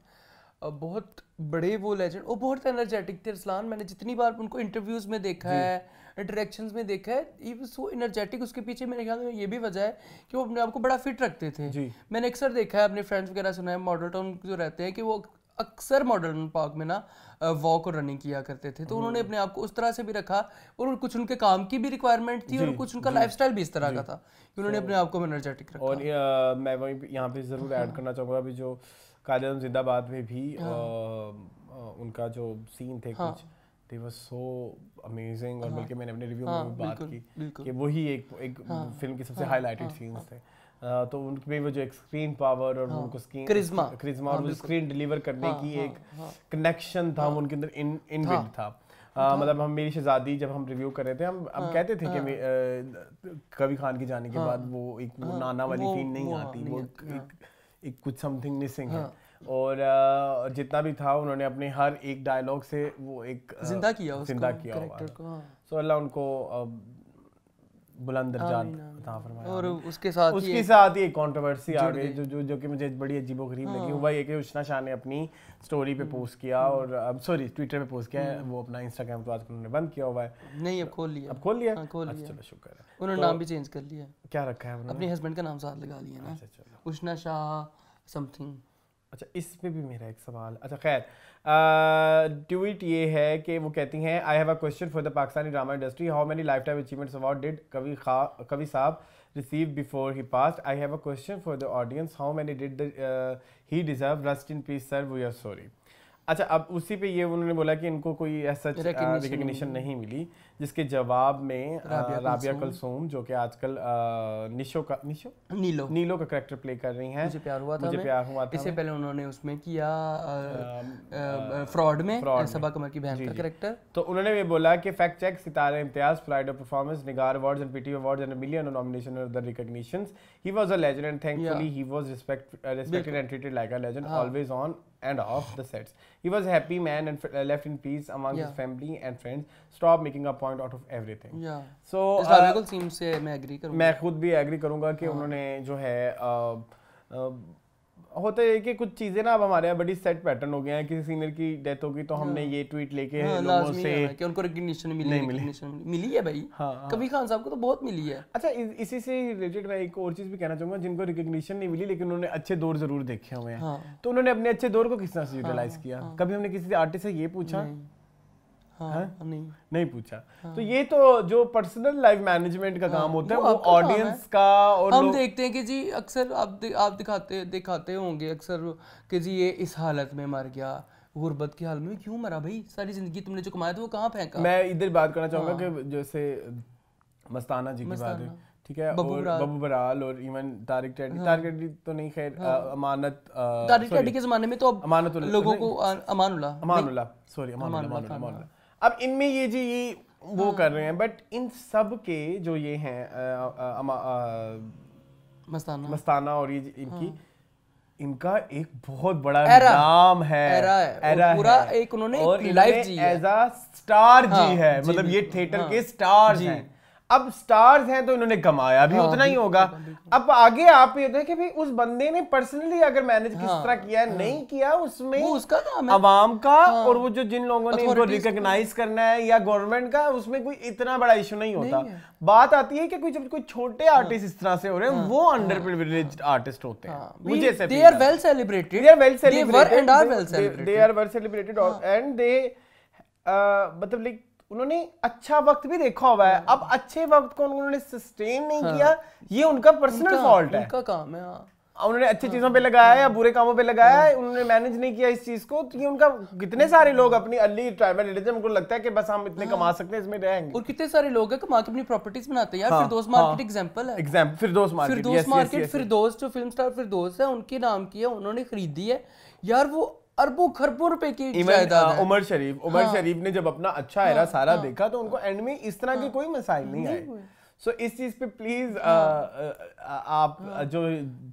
बहुत बड़े वो लेजेंड, और बहुत एनर्जेटिक थे अरसलान। मैंने जितनी बार उनको इंटरव्यूज़ में देखा है, इंटरेक्शंस में देखा है, ये सो एनर्जेटिक। उसके पीछे मेरे ख्याल में ये भी वजह है कि वो अपने आप को बड़ा फिट रखते थे। मैंने अक्सर देखा है, अपने फ्रेंड्स वगैरह सुना है, मॉडल टाउन जो रहते हैं, कि वो अक्सर मॉडल टाउन पार्क में ना वॉक और रनिंग किया करते थे। तो उन्होंने अपने आप को उस तरह से भी रखा, और कुछ उनके काम की भी रिक्वायरमेंट थी, और कुछ उनका लाइफस्टाइल भी इस तरह का था कि उन्होंने अपने आप को एनर्जेटिक रखा। और मैं वहीं यहाँ पे ज़रूर ऐड करना चाहूँगा, अभी जो कायदे-ए-आज़म जिंदाबाद में भी उनका जो सीन थे कुछ, they were so amazing, और बल्कि मैंने अपने रिव्यू में भी बात की कि वही एक फिल्म के सबसे हाईलाइटेड सीन्स थे। तो उनमें वो जो एक स्क्रीन पावर और उनको क्रिज्मा और स्क्रीन डिलीवर करने की एक कनेक्शन था वो उनके अंदर इनबिल्ट था। मतलब हम मेरी शहजादी जब हम रिव्यू कर रहे थे हम कहते थे कि कबीर खान के जाने के बाद वो एक नाना वाली फील नहीं आती, वो एक कुछ समथिंग मिसिंग है। और जितना भी था उन्होंने अपने हर एक डायलॉग से वो एक जिंदा किया हुआ। सो अल्लाह उनको बुलंद दर्जात अता फरमाए। और उसके साथ ही एक कंट्रोवर्सी आ गई जो कि मुझे बड़ी अजीबोगरीब लगी। हुआ ये कि उष्णा शाह ने अपनी स्टोरी पे पोस्ट किया और अब सॉरी ट्विटर पे पोस्ट किया है, वो अपना इंस्टाग्राम तो आजकल उन्होंने बंद किया हुआ है। नहीं अब खोल लिया अच्छा चलो शुक्र है। उन्होंने नाम भी चेंज कर लिया। क्या रखा है उन्होंने? अपने हस्बैंड का नाम साथ लगा लिया ना, उष्णा शाह समथिंग। अच्छा इस पे भी मेरा एक सवाल, अच्छा खैर ट्वीट ये है कि वो कहती हैं I have a question for the Pakistani drama industry, how many life time achievements award did Qavi sahab receive before he passed, I have a question for the audience, how many did he deserve, rest in peace sir, we are sorry. अच्छा अब उसी पे ये उन्होंने बोला कि इनको कोई ऐसा रिकग्निशन नहीं मिली, जिसके जवाब में राबिया कुलसूम जो कि आजकल नीलो का कैरेक्टर प्ले कर रही हैं, मुझे प्यार हुआ था इससे पहले उन्होंने उसमें किया फ्रॉड में सबा कमर की बहन का कैरेक्टर। तो उन्होंने ये बोला कि fact check Sitara Imtiaz, pride of performance, Nigar awards and PT awards and a million nomination और other recognitions, he was a legend and thankfully he was respected and treated like a legend always on and off the sets. He was a happy man and left in peace among his family and friends. Stop making a point out of everything. So बिल्कुल सीम से मैं agree करूंगा। मैं खुद भी agree करूंगा कि उन्होंने जो है होता है कि कुछ चीजें ना अब हमारे यहाँ बड़ी सेट पैटर्न हो गया है, किसी सीनियर की डेथ होगी तो हमने ये ट्वीट लेके लोगों से कि उनको रिकॉग्निशन मिली है भाई। कबीर खान साहब को तो बहुत मिली है। अच्छा इसी से रिलेटेड मैं एक और चीज भी कहना चाहूंगा, जिनको रिकॉग्निशन नहीं मिली लेकिन उन्होंने अच्छे दौर जरूर देखे हुए हैं, तो उन्होंने अपने अच्छे दौर को किस तरह से यूटिलाइज किया? कभी हमने किसी आर्टिस्ट से ये पूछा? नहीं पूछा। तो ये तो जो पर्सनल लाइफ मैनेजमेंट का काम होता है वो ऑडियंस का, और हम देखते हैं कि जी अक्सर आप दिखाते होंगे अक्सर कि जी ये इस हालत में मर गया, गुर्बत की हालत में क्यों मरा भाई? सारी जिंदगी तुमने जो कमाया था वो कहाँ फेंका? मैं इधर बात करना चाहूंगा कि जैसे मस्ताना जी की बात है, ठीक है, और बब्बू बराल और इवन तारिक टेडी तो नहीं, खैर अमानत तारिक टेडी के जमाने में तो अमानत लोगों को अमानुल्लाह अब इनमें ये जी ये वो कर रहे हैं, बट इन सब के जो ये हैं मस्ताना और ये इनका एक बहुत बड़ा नाम है, एरा पूरा एक उन्होंने लाइफ जी एज अ स्टार जी है, मतलब ये थिएटर के स्टार्स हैं। अब स्टार्स हैं तो इन्होंने कमाया भी उतना ही होगा। अब आगे आप ये होता है कि भाई उस बंदे ने पर्सनली अगर मैनेज किस तरह किया है नहीं किया, उसमें उसका काम है अवाम का, और वो जो जिन लोगों ने इनको रिकॉग्नाइज करना है या गवर्नमेंट का, उसमें कोई इतना बड़ा इशू नहीं होता। बात आती है कि कोई छोटे आर्टिस्ट इस तरह से हो रहे हैं, वो अंडर प्रिविलेज्ड आर्टिस्ट होते हैं। मुझे ऐसे they are well celebrated, and they मतलब लाइक उन्होंने अच्छा वक्त भी देखा हुआ है। अब अच्छे वक्त को उन्होंने सस्टेन नहीं किया, ये उनका पर्सनल फॉल्ट है, उनका काम है। उन्होंने अच्छे चीजों पे लगाया या बुरे कामों पे लगाया है, उन्होंने मैनेज नहीं किया इस चीज को, तो ये उनका। कितने सारे लोग अपनी अर्ली ट्राइबल एज में उनको लगता है कि बस हम इतने कमा सकते हैं, इसमें रहेंगे, और कितने सारे लोग हैं कमा के अपनी प्रॉपर्टीज बनाते हैं यार। फिरदौस मार्केट एग्जांपल है, फिरदौस मार्केट, फिरदौस जो फिल्म स्टार फिरदौस है उनके नाम की है, उन्होंने खरीदी है यार, वो अरबों खरबों रुपए की जायदाद है। उमर शरीफ ने जब अपना अच्छा एरा सारा देखा तो उनको एंड में इस तरह के कोई मसाइल नहीं आए। सो इस चीज पे प्लीज आप जो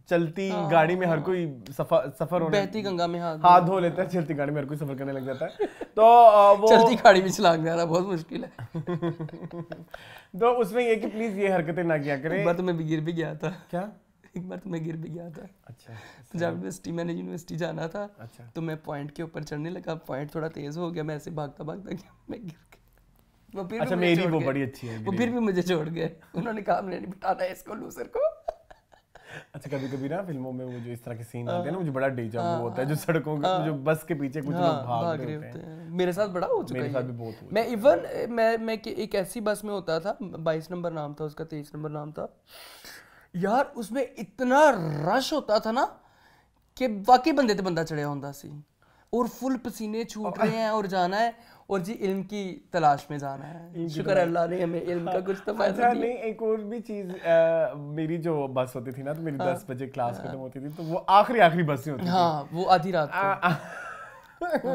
चलती गाड़ी में हर कोई सफर होने, बहती गंगा में हाथ धो लेता है, चलती गाड़ी में हर कोई सफर करने लग जाता है, तो वो चलती गाड़ी में चलाना यार बहुत मुश्किल है। तो उसमें ये कि प्लीज ये हरकतें ना किया करें। एक बार तो मैं गिर भी गया था। क्या? एक बार तो मैं गिर भी गया था। अच्छा, पंजाब यूनिवर्सिटी, मैंने यूनिवर्सिटी जाना था। अच्छा। तो मैं पॉइंट के ऊपर चढ़ने लगा, पॉइंट थोड़ा तेज हो गया, मैं ऐसे भागता गया, मैं गिर गया। वो फिर अच्छा, मेरी वो बड़ी अच्छी है, वो फिर भी मुझे छोड़ गए, उन्होंने कहा हमने नहीं बिठाना है इसको, लूजर को। अच्छा, कभी ना फिल्मों में वो जो इस तरह के सीन आते हैं ना, मुझे बड़ा डेजा वू होता है, जो सड़कों के जो बस के पीछे कुछ लोग भाग रहे होते हैं। मेरे साथ बड़ा हो चुका है, मेरे साथ भी बहुत हुआ। मैं इवन मैं एक ऐसी बस में होता था, 22 नंबर नाम था उसका, 23 नंबर नाम था यार, उसमें इतना रश होता था ना कि वाकई बंदे ते बंदा चढ़िया होता सी, और फुल पसीने छूट रहे हैं और जाना है, और जी इल्म की तलाश में जाना है। शुक्र अल्लाह ने हमें इल्म का कुछ तो फायदा दिया। नहीं, एक और भी चीज, मेरी जो बस होती थी ना, तो मेरी 10 बजे क्लास खत्म होती थी, तो वो आखिरी बस होती थी। हाँ, वो आधी रात को।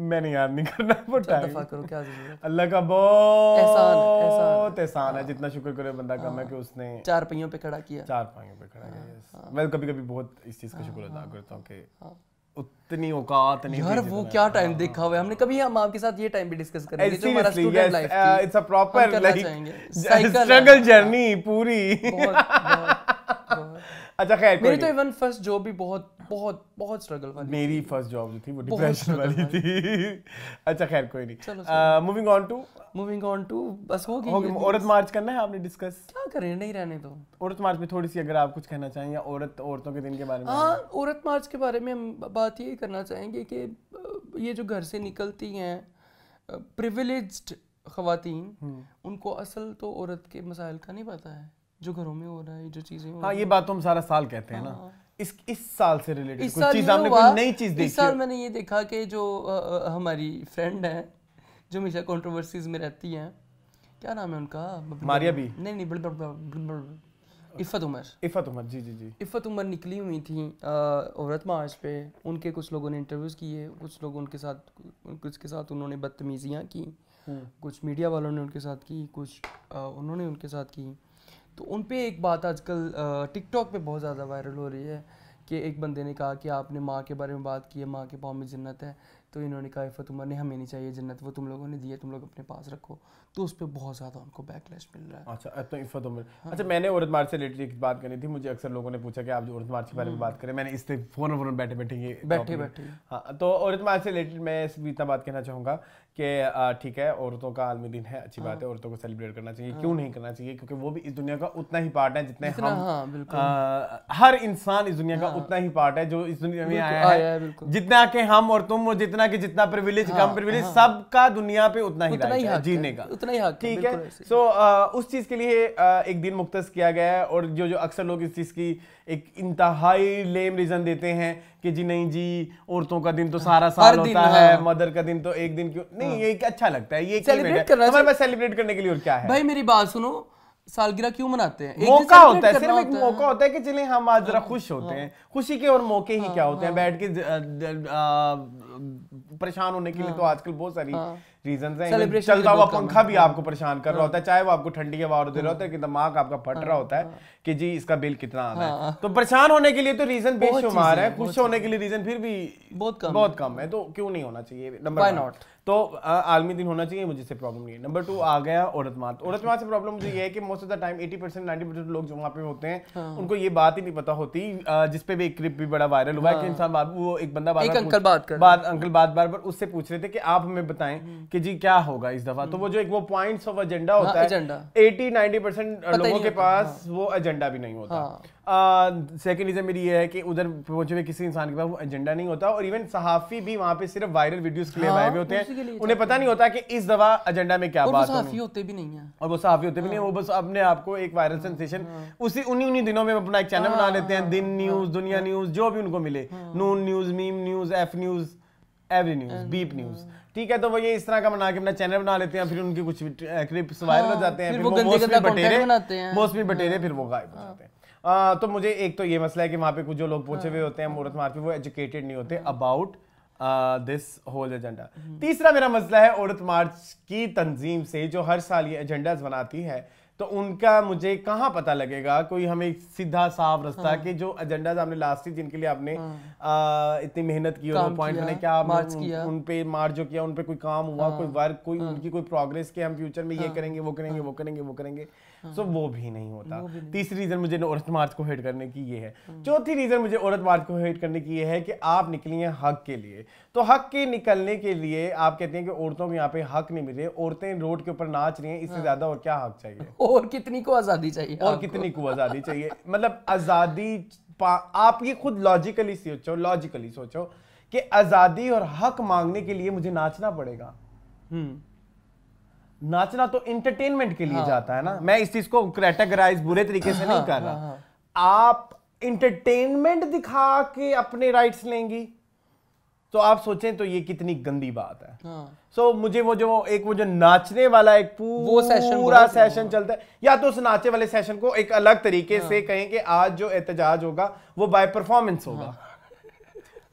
मैंने याद नहीं करना वो टाइम, करो क्या जरूरत, अल्लाह का बहुत एहसान है, जितना शुक्र करे बंदा कम है कि उसने 4 पहियों पे खड़ा किया, 4 पहियों पे खड़ा किया। मैं कभी-कभी बहुत इस चीज का शुक्र अदा करता हूँ कि उतनी औकात नहीं यार, वो क्या टाइम देखा हुआ है हमने। कभी हम आपके साथ ये टाइम भी डिस्कस करेंगे जो हमारा स्टूडेंट लाइफ थी, it's a proper like struggle journey पूरी। अच्छा खैर, मेरी तो इवन फर्स्ट जॉब भी बहुत बहुत बहुत स्ट्रगल वाली। मेरी फर्स्ट जॉब जो थी वो डिप्रेशन वाली थी। अच्छा खैर कोई नहीं, मूविंग ऑन टू बस हो गई। औरत मार्च करना है आपने डिस्कस? क्या करें, नहीं रहने दो। औरत मार्च में थोड़ी सी अगर आप कुछ कहना चाहें, या औरतों के दिन के बारे में। हाँ, औरत मार्च के बारे में हम बात ये करना चाहेंगे कि ये जो घर से निकलती हैं प्रिविलेज्ड ख़वातीन, उनको असल तो औरत के मसाइल का नहीं पता है जो घरों में हो रहा है, जो चीजें हो। हाँ, ये बात तो हम सारा साल कहते हैं ना। इस साल से रिलेटेड कुछ चीज आपने कोई नई चीज देखी? इस साल मैंने ये देखा कि जो हमारी फ्रेंड है जो हमेशा कंट्रोवर्सीज में रहती हैं, क्या नाम है उनका? मारिया भी नहीं, इफ़त उमर। जी। इफ़त उमर निकली हुई थी औरत मार्च पे। उनके कुछ लोगों ने इंटरव्यूज़ किए, कुछ लोगों के साथ उन्होंने बदतमीजियाँ की, कुछ मीडिया वालों ने उनके साथ की, कुछ उन्होंने उनके साथ की। तो उन पे एक बात आजकल टिकटॉक पे बहुत ज़्यादा वायरल हो रही है कि एक बंदे ने कहा कि आपने माँ के बारे में बात की है, माँ के पाँव में जन्नत है, तो इन्होंने कहा इफ़त उमर ने हमें नहीं चाहिए जन्नत, वो तुम लोगों ने दी है, तुम लोग अपने पास रखो। तो उस पर बहुत ज़्यादा उनको बैकलैश मिल रहा है। अच्छा, तो इफ़त उमर। अच्छा, मैंने औरत मार्च से रिलेटेड एक बात करनी थी। मुझे अक्सर लोगों ने पूछा कि आप जो औरत मार्च के बारे में बात करें, मैंने इससे फ़ोन बैठे। हाँ, तो औरत मार्च से रिलेटेड मैं इतना बात कहना चाहूँगा कि ठीक है, औरतों का आलमी दिन है, अच्छी बात है, औरतों को सेलिब्रेट करना चाहिए। क्यों नहीं करना चाहिए? क्योंकि वो भी इस दुनिया का उतना ही पार्ट है जितने हम। हर इंसान इस दुनिया का उतना ही पार्ट है जो इस दुनिया में आया है। जितना कि हम और तुम, और जितना प्रिविलेज कम प्रिविलेज, सबका दुनिया पे उतना ही राइट है जीने का, उतना ही हक। ठीक है। सो उस चीज के लिए एक दिन मुख्तस किया गया है। और जो अक्सर लोग इस चीज की एक इंतहाई लेम रीजन देते हैं कि जी नहीं जी, औरतों का दिन तो सारा साल होता है, मदर का दिन तो एक दिन क्यों नहीं? ये अच्छा लगता है, ये हमारे पास सेलिब्रेट करने के लिए और क्या है? भाई मेरी बात सुनो, सालगिरह क्यों मनाते हैं? मौका होता है, सिर्फ एक मौका होता है कि चलिए हम आज जरा खुश होते हैं। खुशी के और मौके ही क्या होते हैं? बैठ के परेशान होने के लिए तो आजकल बहुत सारी रीजंस हैं। चलता हुआ पंखा भी आपको परेशान कर रहा होता है, चाहे वो आपको ठंडी हवा दे रहा होता है कि दिमाग आपका फट रहा होता है कि जी इसका बिल कितना आना है। तो परेशान होने के लिए तो रीजन बेशुमार है, खुश होने के लिए रीजन फिर भी बहुत कम है। तो क्यों नहीं होना चाहिए? नंबर 1 तो आलमी दिन होना चाहिए, मुझे इससे प्रॉब्लम नहीं है। नंबर 2 आ गया औरत मार्च। औरत मार्च से प्रॉब्लम मुझे ये है कि मोस्ट ऑफ द टाइम 80% 90% लोग जो वहाँ पे होते हैं उनको ये बात ही नहीं पता होती, जिसपे भी एक क्लिप भी बड़ा वायरल हुआ है कि इंसान वो एक बंदा अंकल बार उससे पूछ रहे थे कि आप हमें बताएं कि जी क्या होगा इस दफा। तो वो जो एक वो पॉइंट्स ऑफ एजेंडा होता है, 80-90% लोगों के पास वो एजेंडा भी नहीं होता। सेकंड रीजन मेरी ये है कि उधर पहुंचे हुए किसी इंसान के पास वो एजेंडा नहीं होता, और इवन सहाफी भी वहां पे सिर्फ वायरल वीडियोस के लिए आए हुए होते हैं। उन्हें पता नहीं होता कि इस दफा एजेंडा में क्या बात है। होते भी नहीं है, और वो सहाफी होते भी नहीं है। वो बस अपने आप को एक वायरल सेंसेशन उन्हीं दिनों में अपना एक चैनल बना लेते हैं, दिन न्यूज, दुनिया न्यूज, जो भी उनको मिले, noon news, meme news, F news, every news, beep news, ठीक है। तो वो ये इस तरह का बना के अपना चैनल बना लेते हैं, फिर उनके कुछ क्लिप्स वायरल हो जाते हैं, फिर वो मोस्टली बटेरे फिर वो गायब हो जाते हैं। तो मुझे एक तो ये मसला है कि वहाँ पे कुछ जो लोग पहुंचे हुए होते हैं औरत मार्च पे, वो एजुकेटेड नहीं होते अबाउट दिस होल एजेंडा। तीसरा मेरा मसला है औरत मार्च की तंजीम से, जो हर साल ये एजेंडाज बनाती है, तो उनका मुझे कहाँ पता लगेगा कोई हमें सीधा साफ रास्ता कि जो एजेंडाज आपने लास्ट ईयर जिनके लिए आपने इतनी मेहनत की और पॉइंट बने, क्या उन पे मार्च जो किया, उन पे कोई काम हुआ, कोई वर्क, कोई उनकी कोई प्रोग्रेस कि हम फ्यूचर में ये करेंगे, वो करेंगे, वो करेंगे, वो करेंगे। सो वो भी नहीं होता। तीसरी रीजन मुझे औरत मार्च को हेट करने की ये है। चौथी रीजन मुझे औरत मार्च को हेट करने की ये है कि आप निकली हैं हक के लिए। तो हक के निकलने के लिए आप कहते हैं कि औरतों को यहाँ पे हक नहीं मिल रहे, औरतें रोड के ऊपर नाच रही हैं, इससे ज्यादा और क्या हक चाहिए? और कितनी को आजादी चाहिए? और कितनी को आजादी चाहिए? मतलब आजादी, आप ये खुद लॉजिकली सोचो कि आजादी और हक मांगने के लिए मुझे नाचना पड़ेगा। नाचना तो एंटरटेनमेंट के लिए जाता है ना। मैं इस चीज को कैटेगराइज बुरे तरीके से नहीं कर रहा। आप एंटरटेनमेंट दिखा के अपने राइट्स लेंगी तो आप सोचें तो ये कितनी गंदी बात है। सो मुझे वो जो नाचने वाला एक पूरा सेशन चलता है, या तो उस नाचने वाले सेशन को एक अलग तरीके से कहें कि आज जो एहतजाज होगा वो बाय परफॉर्मेंस होगा।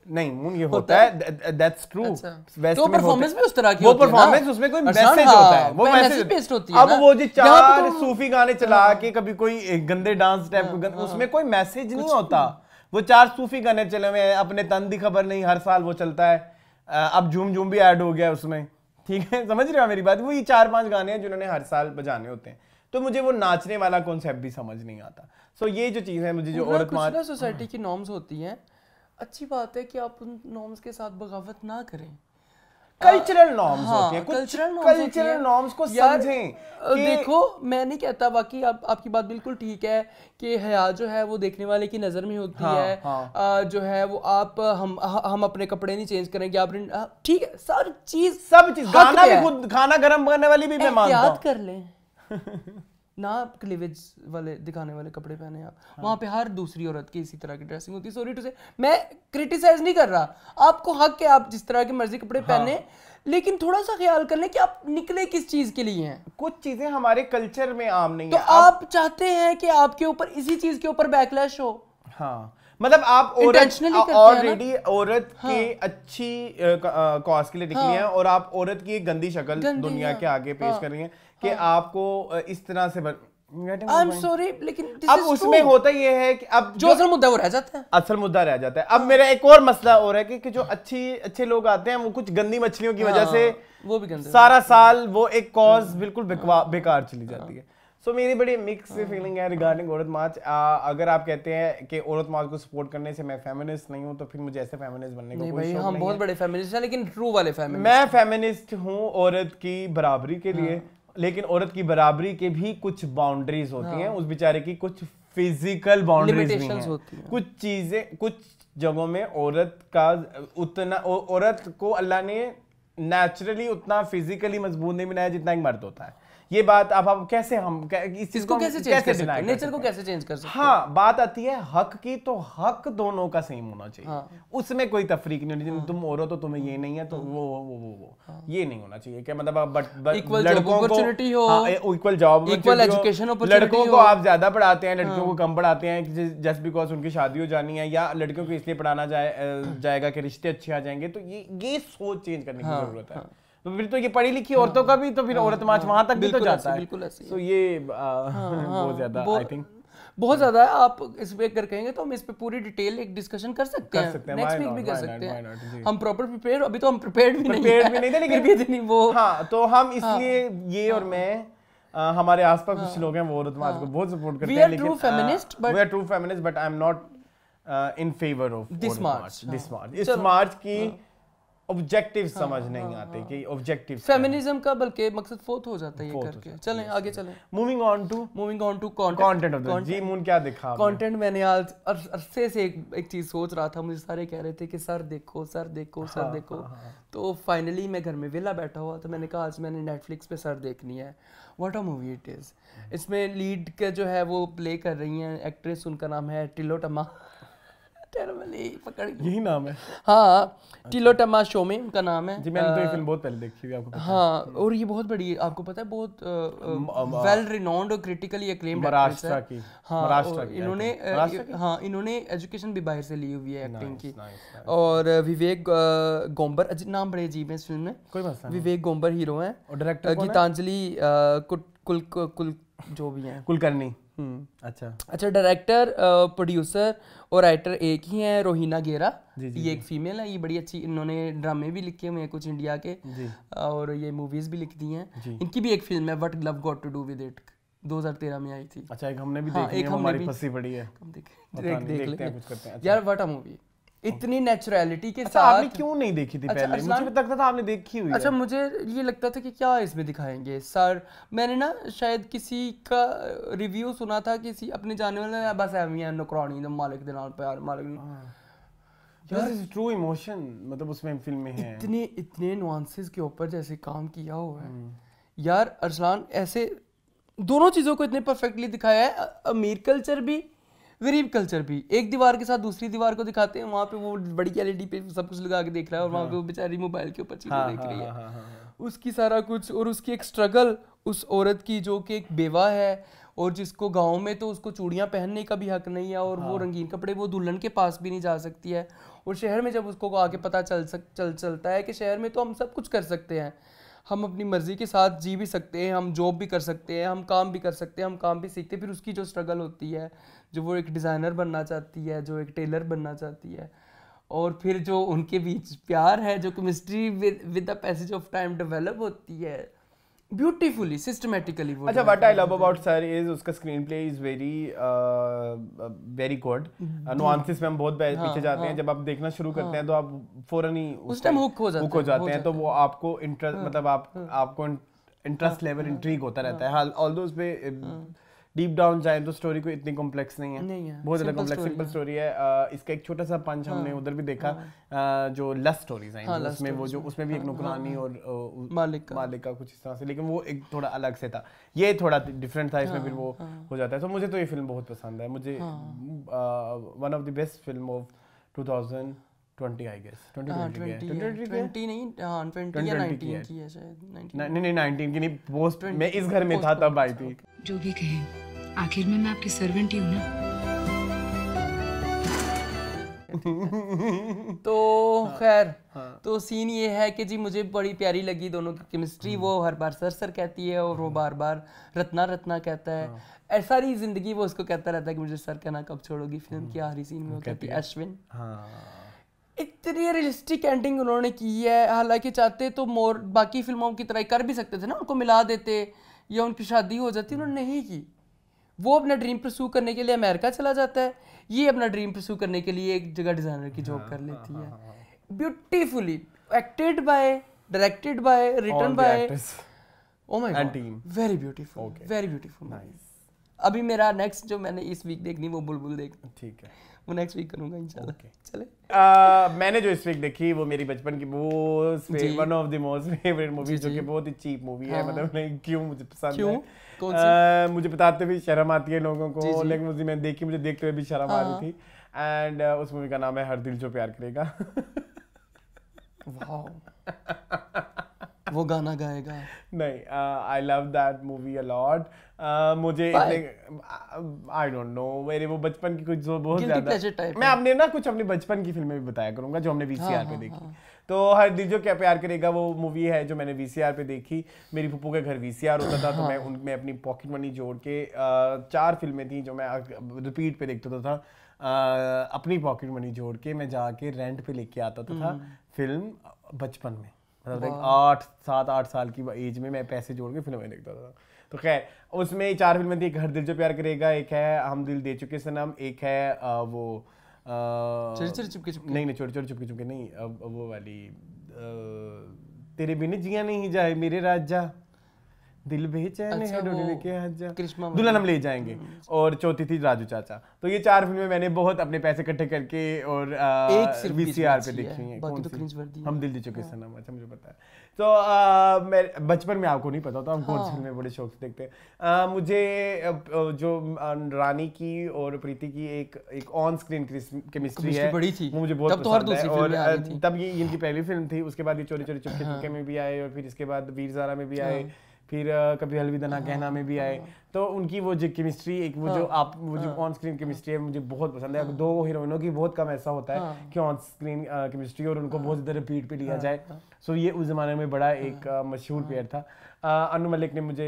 नहीं ये होता है, दैट्स ट्रू। तो परफॉर्मेंस भी उस तरह की होती है, वो परफॉर्मेंस उसमें कोई मैसेज होता है, वो मैसेज बेस्ड होती है। अब वो जो 4 सूफी गाने चला के कभी कोई गंदे डांस टाइप, उसमें कोई मैसेज नहीं होता। वो 4 सूफी गाने चले हुए हैं, अपने तन दी खबर नहीं, हर साल वो चलता है। अब झूम झूम भी ऐड हो गया उसमें, ठीक है, समझ रहे हो मेरी बात? वही 4-5 गाने हैं जिन्होंने हर साल बजाने होते हैं। तो मुझे वो नाचने वाला कॉन्सेप्ट भी समझ नहीं आता। सो ये जो चीज है, मुझे जो औरत मार सोसाइटी की नॉर्म्स होती हैं, अच्छी बात है कि आप उन नॉर्म्स के साथ बगावत ना करें। कल्चरल नॉर्म्स होती हैं, कुछ कल्चरल नॉर्म्स को समझें। देखो मैं नहीं कहता, बाकी आपकी बात बिल्कुल ठीक है कि हया जो है वो देखने वाले की नजर में होती है। जो है वो हम अपने कपड़े नहीं चेंज करेंगे, आप ठीक है, सब चीज गाना भी खुद, खाना गर्म करने वाली भी मैं मानता हूं, कर लें ना क्लीवेज वाले दिखाने वाले कपड़े पहने आप। वहां पे हर दूसरी औरत की इसी तरह की ड्रेसिंग होती है। सॉरी टू से, मैं क्रिटिसाइज नहीं कर रहा, आपको हक है आप जिस तरह के मर्जी कपड़े पहने, लेकिन थोड़ा सा ख्याल कर लें कि आप निकले किस चीज के लिए हैं। कुछ चीजें हमारे कल्चर में आम नहीं है, तो आप चाहते हैं कि आपके ऊपर इसी चीज के ऊपर बैकलैश हो। हाँ, मतलब आप ऑलरेडी औरत के अच्छी कॉज के लिए निकली हैं और आप औरत की एक गंदी शक्ल दुनिया के आगे पेश कर रही हैं कि आपको इस तरह से I'm sorry, लेकिन अब उसमें होता ये है कि अब जो असल मुद्दा वो रह जाता है, असल मुद्दा रह जाता है। अब मेरा एक और मसला हो रहा है कि जो अच्छे लोग आते हैं वो कुछ गंदी मछलियों की वजह से वो भी गंदे सारा साल वो एक कॉज बिल्कुल बेकार चली जाती है। सो मेरी बड़ी मिक्स फीलिंग है रिगार्डिंग औरत मार्च। अगर आप कहते हैं कि औरत मार्च को सपोर्ट करने से मैं फेमिनिस्ट नहीं हूं, तो फिर मुझे ऐसे फेमिनिस्ट बनने का कोई शौक नहीं है। हम बहुत बड़े फेमिनिस्ट हैं, लेकिन ट्रू वाले फेमिनिस्ट। मैं फेमिनिस्ट हूं औरत की बराबरी के लिए, लेकिन औरत की बराबरी के भी कुछ बाउंड्रीज होती हैं। उस बेचारे की कुछ फिजिकल बाउंड्रीज भी हैं, कुछ चीजें, कुछ जगहों में औरत का उतना, औरत को अल्लाह ने नेचुरली उतना फिजिकली मजबूत नहीं बनाया जितना एक मर्द होता है। ये बात आप कैसे इस चीज को कैसे चेंज कर सकते हैं, नेचर को कैसे चेंज कर सकते हैं? हाँ, बात आती है हक की, तो हक दोनों का सेम होना चाहिए। उसमें कोई तफरीक नहीं होनी चाहिए। तुम औरत हो, तुम्हें ये नहीं है तो वो ये नहीं होना चाहिए। क्या मतलब लड़कों को equal job, equal education opportunity, लड़कों को आप ज्यादा पढ़ाते हैं, लड़कियों को कम पढ़ाते हैं जस्ट बिकॉज उनकी शादी हो जानी है, या लड़कियों को इसलिए पढ़ाना जाएगा कि रिश्ते अच्छे आ जाएंगे। तो ये सोच चेंज करने की जरूरत है। तो फिर तो ये पढ़ी लिखी औरतों का भी तो फिर औरत मार्च वहां तक भी तो जाता है। बिल्कुल ऐसे। तो ये बहुत ज्यादा आई थिंक बहुत ज्यादा है। आप इस पे अगर कहेंगे तो हम इस पे पूरी डिटेल एक डिस्कशन कर सकते हैं, नेक्स्ट वीक भी कर सकते हैं। हम प्रॉपर प्रिपेयर, अभी तो हम प्रिपेयर्ड भी नहीं थे, लेकिन वो हाँ, तो हम इसलिए ये और मैं हमारे आसपास कुछ लोग हैं वो औरत मार्च को बहुत सपोर्ट करते हैं, लेकिन we are true feminist, but I am not in favour of this march. इस मार्च की ऑब्जेक्टिव समझ नहीं आते कि ऑब्जेक्टिव फेमिनिज्म का, बल्कि मकसद फोत हो जाता है ये करके। चलें आगे चलें। Moving on to content of the जी मून। क्या देखा कंटेंट? मैंने आज अरसे से एक चीज सोच रहा था, मुझे सारे कह रहे थे कि सर देखो सर देखो सर देखो। तो फाइनली मैं घर में वेला बैठा हुआ, तो मैंने कहा आज मैंने नेटफ्लिक्स पे सर देखनी है। What a movie it is. इसमें लीड के जो है वो प्ले कर रही हैं एक्ट्रेस, उनका नाम है टिलोटमा। यही नाम है? हाँ, टिलोटमा शोमे उनका नाम है जी। मैंने तो ये फिल्म बहुत पहले देखी हुई, आपको पता है? हाँ, और ये बहुत बड़ी, आपको पता है, बहुत वेल रिनाउंड और क्रिटिकली एक्लेम्ड एक्ट्रेस है। हाँ, इन्होंने एजुकेशन भी बाहर से ली हुई है एक्टिंग की। और विवेक गोम्बर, नाम बड़े अजीब है इस फिल्म में। कोई मसला नहीं। विवेक गोम्बर हीरो हैं, और डायरेक्टर गीतांजलि कुल जो भी हैं, कुलकर्णी। अच्छा, डायरेक्टर प्रोड्यूसर और राइटर एक ही हैं, रोहिना गेरा। ये एक फीमेल है, ये बड़ी अच्छी, इन्होंने ड्रामे भी लिखे हुए हैं कुछ इंडिया के, और ये मूवीज भी लिखती हैं। इनकी भी एक फिल्म है what love got to do with it, 2013 में आई थी। अच्छा, एक हमने भी देखी है, हमारी फंसी पड़ी है। देख लेते हैं, कुछ करते हैं यार। व्हाट अ मूवी, इतनी नेचुरलिटी के साथ। आपने क्यों नहीं देखी थी पहले? मुझे लगता था आपने देखी हुई है। अच्छा, मुझे ये लगता था कि क्या इसमें दिखाएंगे सर। मैंने ना शायद किसी का रिव्यू सुना था, किसी अपने जाने वाले, बस एवं नौकरानी मालिक दे नाल प्यार, मालिक यार ट्रू इमोशन मतलब उसमें फिल्म में है। इतने नुआंसेस के ऊपर जैसे काम किया हुआ है यार अरसलान। ऐसे दोनों चीज़ों को इतने परफेक्टली दिखाया है। अमीर कल्चर भी गरीब कल्चर भी, एक दीवार के साथ दूसरी दीवार को दिखाते हैं, वहाँ पे वो बड़ी एलईडी पे सब कुछ लगा के देख रहा है और वहाँ पे वो बेचारी मोबाइल के ऊपर चीजें देख रही है, उसकी सारा कुछ, और उसकी एक स्ट्रगल उस औरत की जो कि एक बेवा है और जिसको गांव में तो उसको चूड़ियां पहनने का भी हक नहीं है और वो रंगीन कपड़े वो दुल्हन के पास भी नहीं जा सकती है, और शहर में जब उसको आके पता चलता है कि शहर में तो हम सब कुछ कर सकते हैं, हम अपनी मर्जी के साथ जी भी सकते हैं, हम जॉब भी कर सकते हैं, हम काम भी कर सकते हैं, हम काम भी सीखते हैं, फिर उसकी जो स्ट्रगल होती है, जो वो एक डिज़ाइनर बनना चाहती है, जो एक टेलर बनना चाहती है, और फिर जो उनके बीच प्यार है, जो chemistry with the passage of time develop होती है ब्यूटीफुली सिस्टमैटिकली। अच्छा, what I love about sir is उसका screen play is very very good, nuances में हम बहुत पीछे जाते हैं, जब आप देखना शुरू करते हैं तो आप फौरन ही उस टाइम हुक हो जाते हैं, तो वो आपको इंटरेस्ट मतलब आपको इंटरेस्ट लेवल इंट्रीग होता रहता है। ऑल्दो उस पे डीप डाउन जाए तो स्टोरी कोई इतनी कॉम्प्लेक्स नहीं है, बहुत ज़्यादा कॉम्प्लेक्स सिंपल स्टोरी है। इसका एक छोटा सा पंच हमने उधर भी देखा, जो लस्ट स्टोरीज हैं उसमें वो जो उसमें भी एक नुकरानी और मालिक का कुछ इस तरह से, लेकिन वो एक थोड़ा अलग से था, ये थोड़ा डिफरेंट था, इसमें फिर वो हो जाता है। तो मुझे तो ये फिल्म बहुत पसंद है, मुझे one of the best film of 2020 I guess 2020 नहीं 20 या 19 की है शायद, नहीं 19 की नहीं, पोस्ट मैं इस घर में था तब आई थी। जो भी कहे, आखिर में मैं आपकी सर्वेंट ही हूँ ना। तो खैर तो सीन ये है कि जी मुझे बड़ी प्यारी लगी दोनों की केमिस्ट्री, वो हर बार सर कहती है और वो बार बार रत्ना कहता है, सारी जिंदगी वो उसको कहता रहता है कि मुझे सर कहना कब छोड़ोगी। फिल्म की आखिरी सीन में वो कहती है अश्विन। इतनी रियलिस्टिक एंडिंग उन्होंने की है, हालांकि चाहते तो मोर बाकी फिल्मों की तरह कर भी सकते थे ना, उनको मिला देते या उनकी शादी हो जाती, उन्होंने नहीं की। वो अपना ड्रीम परस्यू करने के लिए अमेरिका चला जाता है, ये अपना ड्रीम परस्यू करने के लिए एक जगह डिजाइनर की जॉब कर लेती है। Beautifully acted by, directed by, written by, oh my god, very beautiful, very beautiful. अभी मेरा नेक्स्ट जो मैंने इस वीक देखनी वो बुलबुल देखनी, ठीक है, वो नेक्स्ट वीक करूंगा इंशाल्लाह। चले मैंने जो इस वीक देखी वो मेरी बचपन की one of the most favourite movies, जो कि बहुत ही चीप मूवी है, मतलब नहीं क्यों मुझे पसंद है, मुझे बताते भी शर्म आती है लोगों को, लेकिन मुझे मैं देखी, मुझे देखते हुए भी शर्म आ रही थी, एंड उस मूवी का नाम है हर दिल जो प्यार करेगा। वो गाना गाएगा नहीं, I love that movie a lot. मुझे आई डोंट नो, मेरे वो बचपन की कुछ जो बहुत ज्यादा, मैं अपने ना कुछ अपनी बचपन की फिल्में भी बताया करूंगा जो हमने वीसीआर पे देखी। तो हर दिल जो क्या प्यार करेगा वो मूवी है जो मैंने वीसीआर पे देखी। मेरी फूफू के घर वीसीआर होता था, तो मैं उनमें अपनी पॉकेट मनी जोड़ के 4 फिल्में थी जो मैं रिपीट पे देखता था, अपनी पॉकेट मनी जोड़ के मैं जाके रेंट पे लेके आता था फिल्म बचपन में, मतलब 7-8 साल की एज में मैं पैसे जोड़ के फिल्में देखता था। तो खैर उसमें 4 फिल्में थी, एक हर दिल जो प्यार करेगा, एक है हम दिल दे चुके सनम, एक है वो चोरी चोरी चुपके चुपके, नहीं चोरी चोरी चुपके चुपके नहीं, वो वाली तेरे बिन जिया नहीं जाए मेरे राजा, दिल बेचैन है डोली लेके आजा, दुल्हन हम ले जाएंगे, और चौथी थी राजू चाचा। तो ये 4 फिल्में मैंने बहुत अपने पैसे इकट्ठे करके और वीसीआर पे देखी हैं। कौन सी? हम दिल दे चुके सनम, अच्छा मुझे पता है। तो मैं बचपन में, आपको नहीं पता था हम कौन सी फिल्में बड़े शौक से देखते हैं। मुझे जो रानी की और प्रीति की एक ऑन स्क्रीन केमिस्ट्री है वो मुझे बहुत पसंद है, और तब ये इनकी पहली फिल्म थी। उसके बाद ये चोरी चोरी चुपके चुपके में भी आए, और फिर इसके बाद वीर ज़ारा में भी आए, फिर कभी अलविदा ना कहना में भी आए। तो उनकी वो जो केमिस्ट्री, एक वो जो वो जो ऑन स्क्रीन केमिस्ट्री है मुझे बहुत पसंद है। 2 हीरोइनों की बहुत कम ऐसा होता है कि ऑन स्क्रीन केमिस्ट्री और उनको बहुत ज़्यादा रिपीट पे लिया जाए। सो ये उस ज़माने में बड़ा एक मशहूर पेयर था। अनु मलिक ने मुझे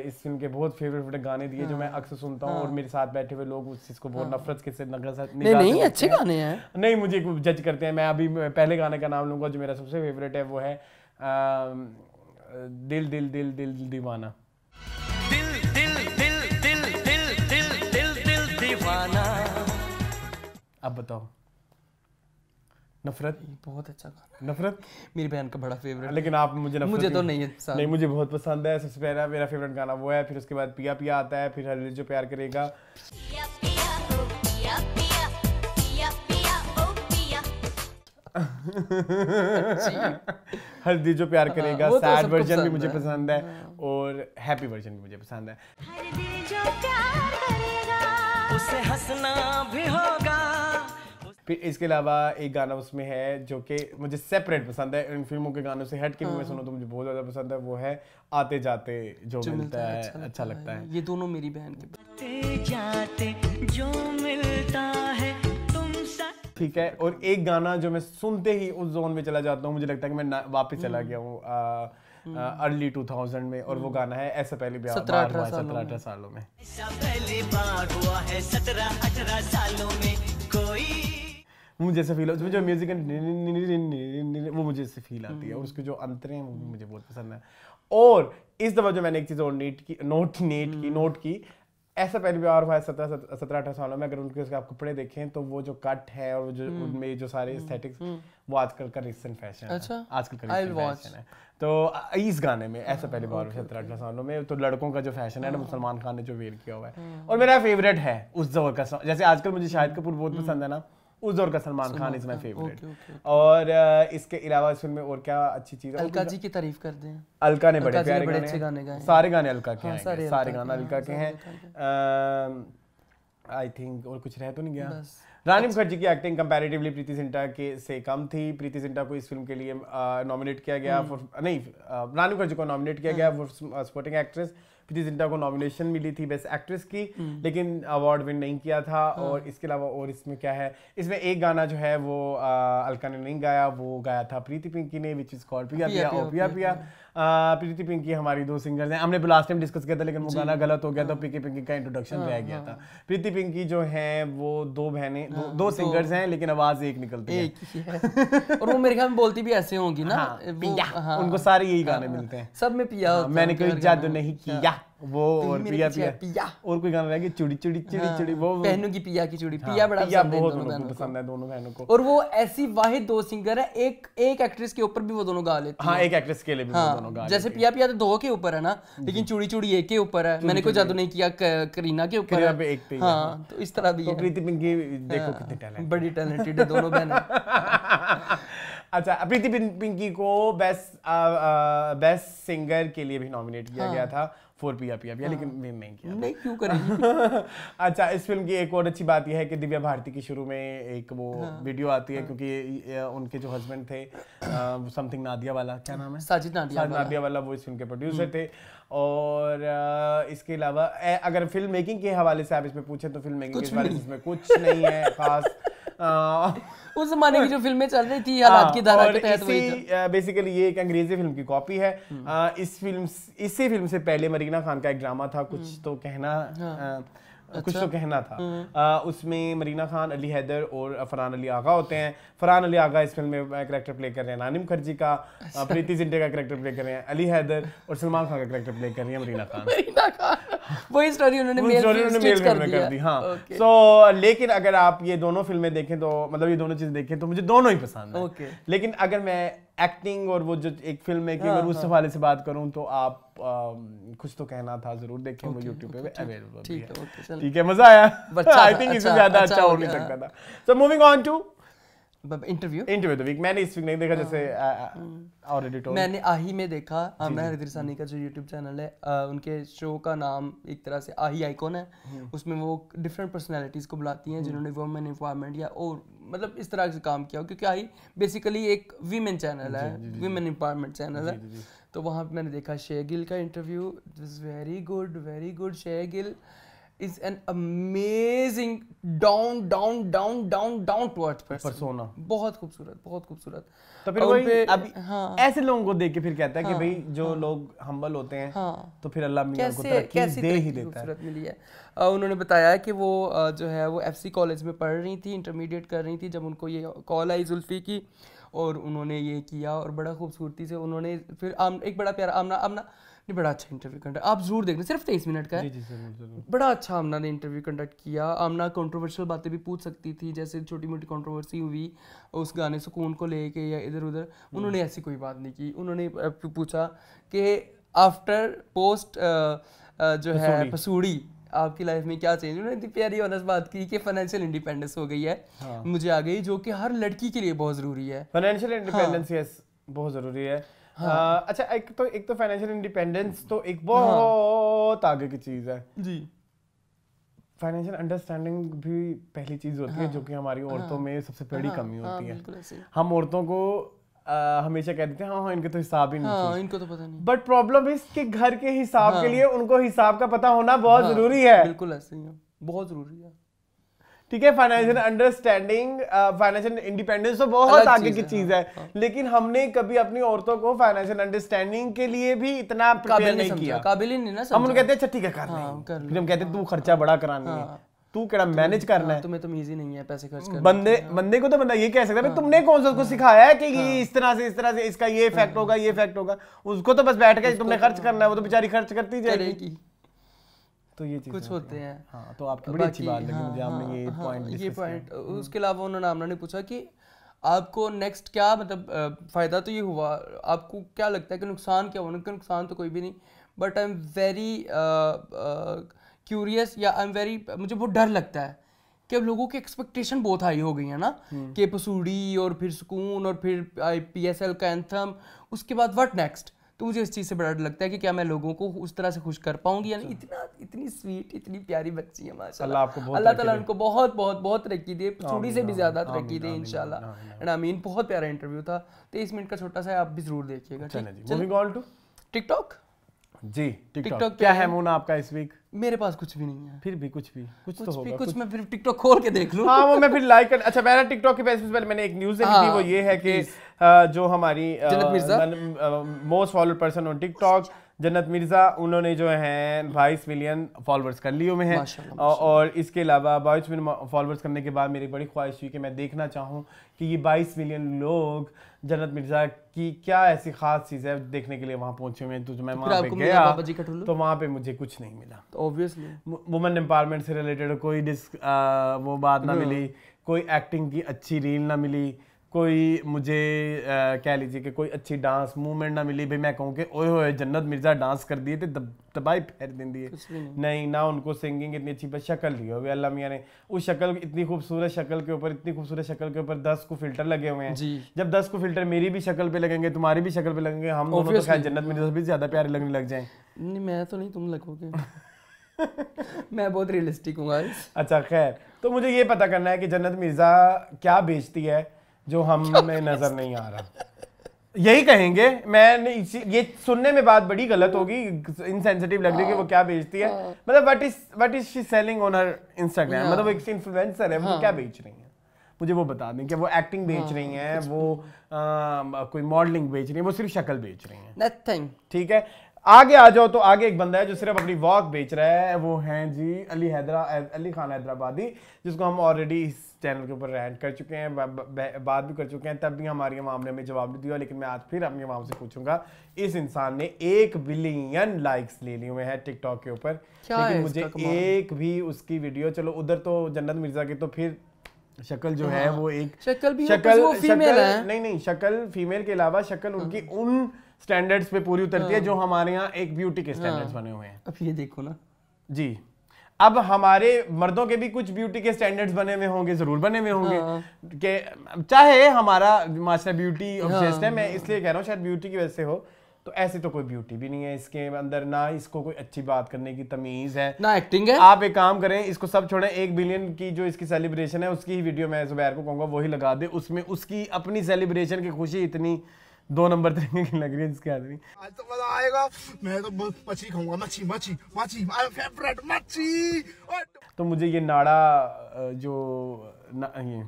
इस फिल्म के बहुत फेवरेट गाने दिए जो मैं अक्सर सुनता हूँ, और मेरे साथ बैठे हुए लोग उस चीज़ को बहुत नफरत के साथ नहीं अच्छे गाने हैं, नहीं मुझे जज करते हैं। मैं अभी पहले गाने का नाम लूँगा जो मेरा सबसे फेवरेट है, वो है दिल दिल दिल दिल दीवाना। दिल दिल दिल दिल दिल दिल दिल दिल दीवाना। अब बताओ, नफरत बहुत अच्छा गाना। नफरत मेरी बहन का बड़ा फेवरेट, लेकिन आप मुझे तो नहीं है पसंद। नहीं, मुझे बहुत पसंद है। सबसे पहला मेरा फेवरेट गाना वो है, फिर उसके बाद पिया पिया आता है, फिर हर दिल जो प्यार करेगा, हर दिल जो प्यार करेगा, सैड वर्जन भी मुझे पसंद है, और हैप्पी वर्जन भी मुझे पसंद है। हर दिल जो प्यार करेगा, उसे हंसना भी होगा। फिर इसके अलावा एक गाना उसमें है जो कि मुझे सेपरेट पसंद है, इन फिल्मों के गानों से हट के भी मैं सुनूं तो मुझे बहुत ज़्यादा पसंद है, वो है आते जाते जो मिलता है, अच्छा लगता है। ये दोनों मेरी बहन के आते जाते जो मिलता है तुमसे। ठीक है, और एक गाना जो मैं सुनते ही उस जोन में चला जाता हूँ, मुझे लगता है कि मैं वापस चला गया हूँ अर्ली 2000 में, और वो गाना है ऐसा पहली बार 17-18 सालों में। ऐसा पहली बार हुआ है 17-18 सालों में कोई। मुझे ऐसा फील उसमें जो म्यूजिक वो मुझे इससे फील आती है, और उसके जो अंतरे हैं वो भी मुझे बहुत पसंद है। और इस दफ़ा जो मैंने एक चीज़ और नोट की, ऐसा पहली बार हुआ है 17-18 सालों में, अगर उनके आप कपड़े देखें तो वो जो कट है और जो उनमें जो सारे एस्थेटिक्स वो आजकल का रिसेंट फैशन है। अच्छा, आजकल का रिसेंट फैशन है। तो इस गाने में ऐसा पहली बार 17-18 सालों में तो लड़कों का जो फैशन है ना, सलमान खान ने जो वेयर किया हुआ है, और मेरा फेवरेट है उस दौर का, जैसे आजकल मुझे शाहिद कपूर बहुत पसंद है ना, उस दौर का Salman Khan is my favourite. और इसके अलावा इस फिल्म में और क्या अच्छी चीज है, अलका जी की तारीफ कर दें। अलका ने बड़े प्यारे अच्छे गाने गाए, सारे गाने अलका के हैं, सारे गाने अलका के हैं। आई थिंक और कुछ रह तो नहीं गया। रानी मुखर्जी की एक्टिंग कंपैरेटिवली प्रीति जिंटा के से कम थी। प्रीति जिंटा को इस फिल्म के लिए नॉमिनेट किया गया रानी मुखर्जी को नॉमिनेट किया गया for supporting actress. Preity Zinta को नॉमिनेशन मिली थी बेस्ट एक्ट्रेस की, लेकिन अवार्ड विन नहीं किया था। और इसके अलावा और इसमें क्या है, इसमें एक गाना जो है वो अलका ने नहीं गाया, वो गाया था प्रीति पिंकी ने, विच इज कॉल्ड पिया पिया ओ पिया पिया। प्रीति पिंकी हमारी दो सिंगर्स हैं, हमने लास्ट टाइम डिस्कस किया था, लेकिन वो गाना गलत हो गया था, पिंकी पिंकी का इंट्रोडक्शन रह गया था। प्रीति पिंकी जो है वो दो बहनें, दो सिंगर्स हैं, लेकिन आवाज एक निकलती है। और वो मेरे ख्याल में बोलती भी ऐसे होंगी ना, उनको सारे यही गाने मिलते हैं, सब में पिया। मैंने कोई जादू नहीं किया, वो और पिया पिया। और कोई गाना रह गया चूड़ी चूड़ी चूड़ी चूड़ी, वो बहनों की पिया की चूड़ी, पिया बड़ा पसंद है दोनों बहनों को। और वो ऐसी वाहिद दो सिंगर है, एक एक्ट्रेस के ऊपर भी वो दोनों गा लेते हैं। हाँ, एक एक्ट्रेस के लिए भी वो दोनों गा, जैसे पिया पिया तो दो के ऊपर है ना, लेकिन चूड़ी चूड़ी एक के ऊपर है, मैंने कोई जादू नहीं किया करीना के ऊपर है, एक पे। हाँ, तो इस तरह भी है। प्रीति पिंकी देखो कितनी टैलेंट, बड़ी टैलेंटेड है दोनों बहनें। अच्छा, प्रीति पिंकी को बेस्ट सिंगर के लिए भी नॉमिनेट किया गया था फॉर पिया पिया पिया, लेकिन विन नहीं किया। नहीं, क्यों करेंगे। अच्छा, इस फिल्म की एक और अच्छी बात यह है कि दिव्या भारती की शुरू में एक वो वीडियो आती है, क्योंकि उनके जो हस्बैंड थे समथिंग नादिया वाला, क्या नाम है, साजिद नादिया वाला, वो इस फिल्म के प्रोड्यूसर थे। और इसके अलावा अगर फिल्म मेकिंग के हवाले से आप इसमें पूछे तो फिल्म मेकिंग के बारे में इसमें कुछ नहीं है खास। उस जमाने की जो फिल्में चल रही थी हालात की धारा के तहत वही था। बेसिकली ये एक अंग्रेजी फिल्म की कॉपी है। इसी फिल्म से पहले मरीना खान का एक ड्रामा था, कुछ तो कहना था। उसमें मरीना खान, अली हैदर और फरहान अली आगा होते हैं। फरहान अली आगा इस फिल्म में कैरेक्टर प्ले कर रहे हैं रानी मुखर्जी का, प्रीति जिंटा का कैरेक्टर प्ले कर रहे हैं अली हैदर, और सलमान खान का कैरेक्टर प्ले कर रही है मरीना खान। वही स्टोरी उन्होंने मेल में कर दी। हाँ, सो लेकिन अगर आप ये दोनों फिल्में देखें तो मतलब ये दोनों चीजें देखें तो मुझे दोनों ही पसंद है। लेकिन अगर मैं एक्टिंग और वो जो एक फिल्म मेकिंग और उस हवाले से बात करूं तो आप कुछ तो कहना था जरूर देखें, वो YouTube पे अवेलेबल है। ठीक है, मजा आया। आई थिंक इससे ज्यादा अच्छा हो नहीं सकता था। So moving on to interview the week. मैंने इस वीक नहीं देखा, जैसे ऑलरेडी टोल्ड। मैंने आही में देखा, आमना हरिद्रसानी का जो YouTube चैनल है, उनके शो का नाम एक तरह से आही आइकॉन है। उसमें वो डिफरेंट पर्सनालिटीज को बुलाती हैं जिन्होंने वुमेन एम्पावरमेंट या और मतलब इस तरह से काम किया हो, क्योंकि आही बेसिकली एक वीमेन चैनल है, वीमेन एम्पावरमेंट चैनल है। तो वहाँ पे मैंने देखा शेय गिल का interview. It was very good. Shae Gill is an amazing down to earth persona। बहुत खूबसूरत। तो फिर वही अभी ऐसे लोगों को देख के फिर कहता है कि भाई जो लोग हम्बल होते हैं तो फिर अल्लाह मियां को तरक्की दे ही देता है। मिली है। उन्होंने बताया कि वो जो है वो FC कॉलेज में पढ़ रही थी, इंटरमीडिएट कर रही थी, जब उनको ये कॉल आई जुल्फी की, और उन्होंने ये किया और बड़ा खूबसूरती से उन्होंने फिर एक बड़ा प्यारा आमना ने बड़ा अच्छा इंटरव्यू कंडक्ट, आप जरूर देखना, सिर्फ 23 मिनट का है। जी, जरूर। बड़ा अच्छा आमना ने इंटरव्यू कंडक्ट किया। आमना कंट्रोवर्शियल बातें भी पूछ सकती थी, जैसे छोटी मोटी कंट्रोवर्सी हुई उस गाने सुकून को लेके या इधर उधर, उन्होंने ऐसी कोई बात नहीं की। उन्होंने पूछा कि आफ्टर पोस्ट जो है पसूड़ी आपकी लाइफ में क्या चेंज। उन्होंने इतनी प्यारी ऑनेस्ट बात की कि फाइनेंशियल इंडिपेंडेंस हो गई है, मुझे आ गई, जो कि हर लड़की के लिए बहुत जरूरी है। फाइनेंशियल इंडिपेंडेंस यस बहुत जरूरी है। अच्छा, एक तो फाइनेंशियल इंडिपेंडेंस तो एक बहुत आगे की चीज है जी। फाइनेंशियल अंडरस्टैंडिंग भी पहली चीज होती है जो कि हमारी औरतों में सबसे बड़ी कमी होती है। हम औरतों को हमेशा कह देते हैं हाँ इनके तो हिसाब ही नहीं, इनको तो पता नहीं। बट प्रॉब्लम इस कि घर के हिसाब के लिए उनको हिसाब का पता होना बहुत जरूरी है। बिल्कुल ऐसे ही है, बहुत जरूरी है। ठीक है, फाइनेंशियल अंडरस्टैंडिंग, फाइनेंशियल इंडिपेंडेंस तो बहुत आगे की चीज है, लेकिन हमने कभी अपनी औरतों को फाइनेंशियल अंडरस्टैंडिंग के लिए भी इतना प्रिपेयर नहीं किया, काबिल ही नहीं ना। हम उन्हें कहते हैं अच्छा ठीक है कर लें, फिर हम कहते हैं तू खर्चा बड़ा करानी है, तू केड़ा मैनेज करना है, तुम्हें तो ईजी नहीं है पैसे खर्च करना। बंदे को तो बंदा ये कह सकता है तुमने कौन सा उसको सिखाया है कि इस तरह से इसका ये इफेक्ट होगा, ये इफेक्ट होगा। उसको तो बस बैठ के तुमने खर्च करना है, वो तो बेचारी खर्च करती जाएगी। तो ये चीज़ कुछ होते हैं। हाँ, तो आपकी बड़ी अच्छी बात लगी मुझे, आपने ये पॉइंट उसके अलावा उन्होंने आमना ने पूछा कि आपको नेक्स्ट क्या मतलब फ़ायदा तो ये हुआ, आपको क्या लगता है कि नुकसान क्या हुआ? उनका नुकसान तो कोई भी नहीं, but I am very curious या आई एम वेरी, मुझे बहुत डर लगता है कि अब लोगों की एक्सपेक्टेशन बहुत हाई हो गई है ना, कि पसूड़ी और फिर सुकून और फिर PSL का एंथम, उसके बाद व्हाट नेक्स्ट। तो मुझे इस चीज़ से बड़ा डर लगता है कि क्या मैं लोगों को उस तरह से खुश कर पाऊंगी या नहीं। इतनी स्वीट, इतनी प्यारी बच्ची है माशाल्लाह, अल्लाह ताला उनको बहुत बहुत बहुत तरक्की दे, पसूड़ी से भी ज़्यादा तरक्की दे इंशाल्लाह। एंड आमीन। बहुत प्यारा इंटरव्यू था, 23 मिनट का छोटा सा है, आप भी ज़रूर देखिएगा। Moving on to TikTok. जी, टिकटॉक क्या है मूना आपका इस वीक? मेरे पास कुछ भी नहीं है। फिर भी कुछ तो होगा। कुछ मैं फिर टिकटॉक खोल के देख लूं। हाँ, वो मैं फिर लाइक कर। अच्छा, मैंने टिकटॉक के बेसिस पे पहले मैंने एक न्यूज़ देखी थी, वो ये है कि जो हमारी जन्नत Mirza most followed person on TikTok, जन्नत मिर्जा, उन्होंने जो है 22 मिलियन फॉलोअर्स कर लिए हुए हैं। और इसके अलावा 22 मिलियन फॉलोअर्स करने के बाद मेरी बड़ी ख्वाहिश हुई कि मैं देखना चाहूँ कि ये 22 मिलियन लोग जन्नत मिर्जा की क्या ऐसी खास चीज़ है देखने के लिए वहाँ पहुँचे हुए हैं। तो मैं वहाँ पे गया तो वहाँ पे मुझे कुछ नहीं मिला। ऑब्वियसली वुमेन एम्पावरमेंट से रिलेटेड कोई वो बात ना मिली, कोई एक्टिंग की अच्छी रील ना मिली, कोई मुझे कह लीजिए कि कोई अच्छी डांस मूवमेंट ना मिली। भाई मैं कहूँ कि ओए होए जन्नत मिर्जा डांस कर दिए थे, तबाही फेर दिन दिए। नहीं ना, उनको सिंगिंग इतनी अच्छी, बस शक्ल ली हो अल्लाह मियाँ ने। उस शक्ल, इतनी खूबसूरत शक्ल के ऊपर 10 को फिल्टर लगे हुए हैं। जब 10 को फिल्टर मेरी भी शक्ल पे लगेंगे, तुम्हारी भी शक्ल पे लगेंगे, हम दोनों तो शायद जन्नत मिर्जा से भी ज्यादा प्यारे लगने लग जाएं। नहीं, मैं तो नहीं, तुम लगोगे। मैं बहुत रियलिस्टिक हूँ गाइस। अच्छा खैर, तो मुझे ये पता करना है कि जन्नत मिर्जा क्या बेचती है जो हमें नजर नहीं आ रहा। यही कहेंगे, मैं ये सुनने में बात बड़ी गलत होगी, इनसेंसिटिव लग रही है कि वो क्या बेचती है। मतलब what is she selling on her Instagram, मतलब वो एक इन्फ्लुएंसर है, वो क्या बेच रही है, मुझे वो बता दें कि वो एक्टिंग बेच रही हैं, वो कोई मॉडलिंग बेच रही है, वो सिर्फ शक्ल बेच रही हैं, नथिंग। ठीक है, आगे आ जाओ। तो आगे एक बंदा है जो सिर्फ अपनी वॉक बेच रहा है, वो हैं जी अली खान हैदराबादी, जिसको हम ऑलरेडी इस चैनल के ऊपर रैंट कर चुके हैं, बात भी कर चुके हैं, तब भी हमारे मामले में जवाब नहीं दिया। लेकिन मैं आज फिर अपने माम से पूछूंगा, इस इंसान ने 1 बिलियन लाइक्स ले लिए हुए हैं टिकटॉक के ऊपर, लेकिन मुझे एक भी उसकी वीडियो, चलो उधर तो जन्नत मिर्जा की तो फिर शक्ल जो है वो एक शक्ल फीमेल है, नहीं शक्ल फीमेल के अलावा शक्ल उनकी उन स्टैंडर्ड्स पे पूरी उतरती है जो हमारे यहाँ एक ब्यूटी के स्टैंडर्ड्स बने हुए हैं। अब ये देखो ना जी, अब हमारे मर्दों के भी कुछ ब्यूटी के स्टैंडर्ड्स बने हुए होंगे, जरूर बने हुए होंगे कि चाहे हमारा मास्टर ब्यूटी ऑब्सेस्ड है, मैं इसलिए कह रहा हूँ शायद ब्यूटी की वजह से हो, तो ऐसी तो कोई ब्यूटी भी नहीं है इसके अंदर, ना इसको कोई अच्छी बात करने की तमीज है, ना एक्टिंग है। आप एक काम करें, इसको सब छोड़ें, 1 बिलियन की जो इसकी सेलिब्रेशन है उसकी ही वीडियो मैं जुबैर को कहूँगा वही लगा दे, उसमें उसकी अपनी सेलिब्रेशन की खुशी इतनी 2 नंबर तरीके की लग रही है जिसके आदमी। आज तो मजा आएगा, मैं तो मच्छी खाऊंगा, मच्छी माय फेवरेट मच्छी। तो मुझे ये नाड़ा जो ये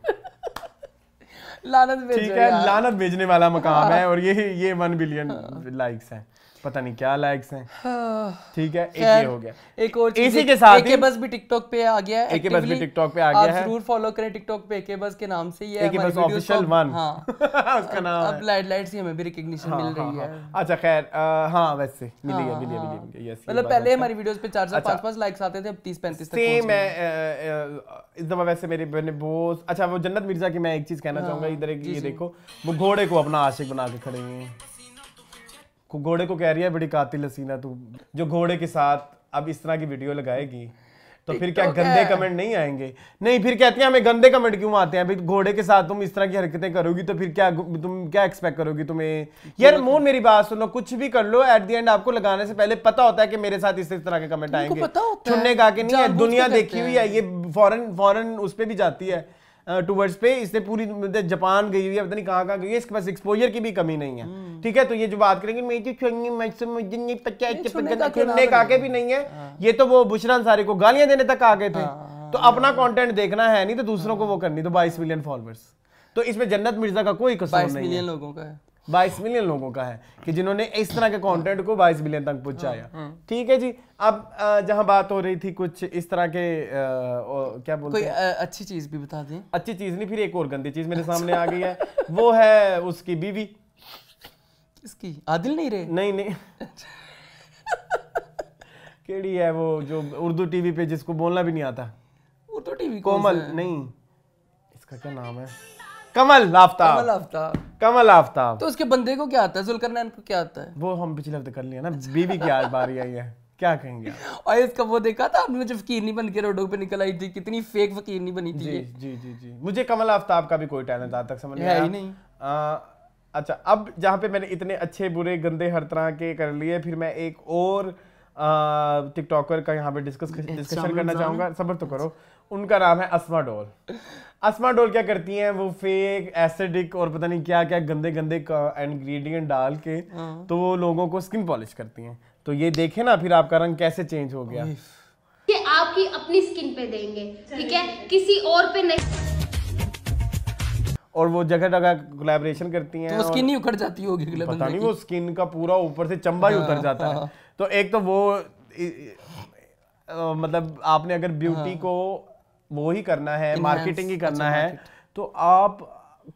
लानत भेज, ठीक है, लानत भेजने वाला मकाम है, और ये 1 बिलियन लाइक्स हैं, पता नहीं क्या लाइक्स हैं, ठीक है। एक ये हो गया, एक और इसी के साथ एके बस भी टिकटॉक पे आ गया है, एके बस भी टिकटॉक पे आ गया है, आप जरूर फॉलो करें टिकटॉक पे एके बस के नाम से, ये एके बस ऑफिशियल 1, हाँ उसका नाम है। अब लाइट से हमें भी रिकॉग्निशन मिल रही है। अच्छा खैर, हाँ वैसे मिली, यस, मतलब पहले हमारी वीडियोस पे 4 5 लाइक्स आते थे, अब 30-35 तक सेम है इस दफा। वैसे मेरे बहुत अच्छा, वो जन्नत मिर्जा की मैं एक चीज कहना चाहूंगा, इधर ये देखो, वो घोड़े को अपना आशिक बना के खड़े हुए हैं, घोड़े को कह रही है बड़ी कातिल हसीना तू, जो घोड़े के साथ अब इस तरह की वीडियो लगाएगी। तो फिर क्या गंदे कमेंट नहीं आएंगे? नहीं, फिर कहती हैं हमें गंदे कमेंट क्यों आते हैं? भाई घोड़े के साथ तुम इस तरह की हरकतें करोगी तो फिर क्या तुम क्या एक्सपेक्ट करोगी? तुम्हें यार मोन मेरी बात सुनो, कुछ भी कर लो एट द एंड आपको लगाने से पहले पता होता है कि मेरे साथ इस तरह के कमेंट आएंगे। चुनने का के नहीं है, दुनिया देखी हुई है, ये फॉरेन उस पर भी जाती है टूवर्ड्स पे। इससे पूरी जापान गई हुई है, पता नहीं कहाँ गई है, इसके पास एक्सपोजर की भी कमी नहीं है। ठीक है, तो ये जो बात करेंगे मुझे नहीं पता, चुनने का के भी नहीं है, ये तो वो बुशरा अंसारी को गालियां देने तक आ गए थे। तो अपना कंटेंट देखना है नहीं तो दूसरों को वो करनी। तो 22 मिलियन फॉलोअर्स, तो इसमें जन्नत मिर्जा का कोई कसूर नहीं है। 22 मिलियन लोगों का है, 22 मिलियन लोगों का है कि जिन्होंने इस तरह के कंटेंट को 22 मिलियन तक पहुंचाया। ठीक है जी। अब जहां बात हो रही थी कुछ इस तरह के क्या बोलते हैं, कोई अच्छी चीज भी बता दें। अच्छी चीज नहीं, फिर एक और गंदी चीज मेरे सामने आ गई है, वो है उसकी बीवी। इसकी आदिल नहीं रहे? नहीं केड़ी है वो जो उर्दू टीवी पे जिसको बोलना भी नहीं आता? उर्दू टीवी कोमल नहीं, इसका क्या नाम है? कमल आफ्ताब। कमल आफ्ताब। तो उसके बंदे को क्या आता है? जुल्करनैन को क्या आता है? वो हम पिछले हफ्ते कर लिया ना। बीवी की आज बारी आई है, क्या कहेंगे? और इसका वो देखा था आपने, जो फकीरनी बन के रोडों पे निकल आई थी, कितनी फेक फकीरनी बनी थी। जी। मुझे कमल आफ्ताब का भी कोई टैलेंट आज तक समझ है ही नहीं। अच्छा, अब जहाँ पे मैंने इतने अच्छे बुरे गंदे हर तरह के कर लिए, फिर मैं एक और टिकटॉकर का यहाँ पे डिस्कशन करना चाहूंगा। सब्र तो करो। उनका नाम है अस्मा डोल। अस्मा डोल क्या करती हैं, वो फेक एसिडिक और पता नहीं क्या क्या गंदे गंदे इंग्रेडिएंट डाल के तो वो लोगों को स्किन पॉलिश करती हैं। तो ये देखे ना फिर आपका रंग कैसे चेंज हो गया। ये आपकी अपनी स्किन पे देंगे, ठीक है, किसी और पे नहीं। और वो जगह जगह कोलैबोरेशन करती हैं, तो वो स्किन ही उखड़ जाती होगी, पता नहीं वो स्किन का पूरा ऊपर से चंबा ही उतर जाता है। तो एक तो वो मतलब आपने अगर ब्यूटी को वो ही करना है, मार्केटिंग ही करना है, तो आप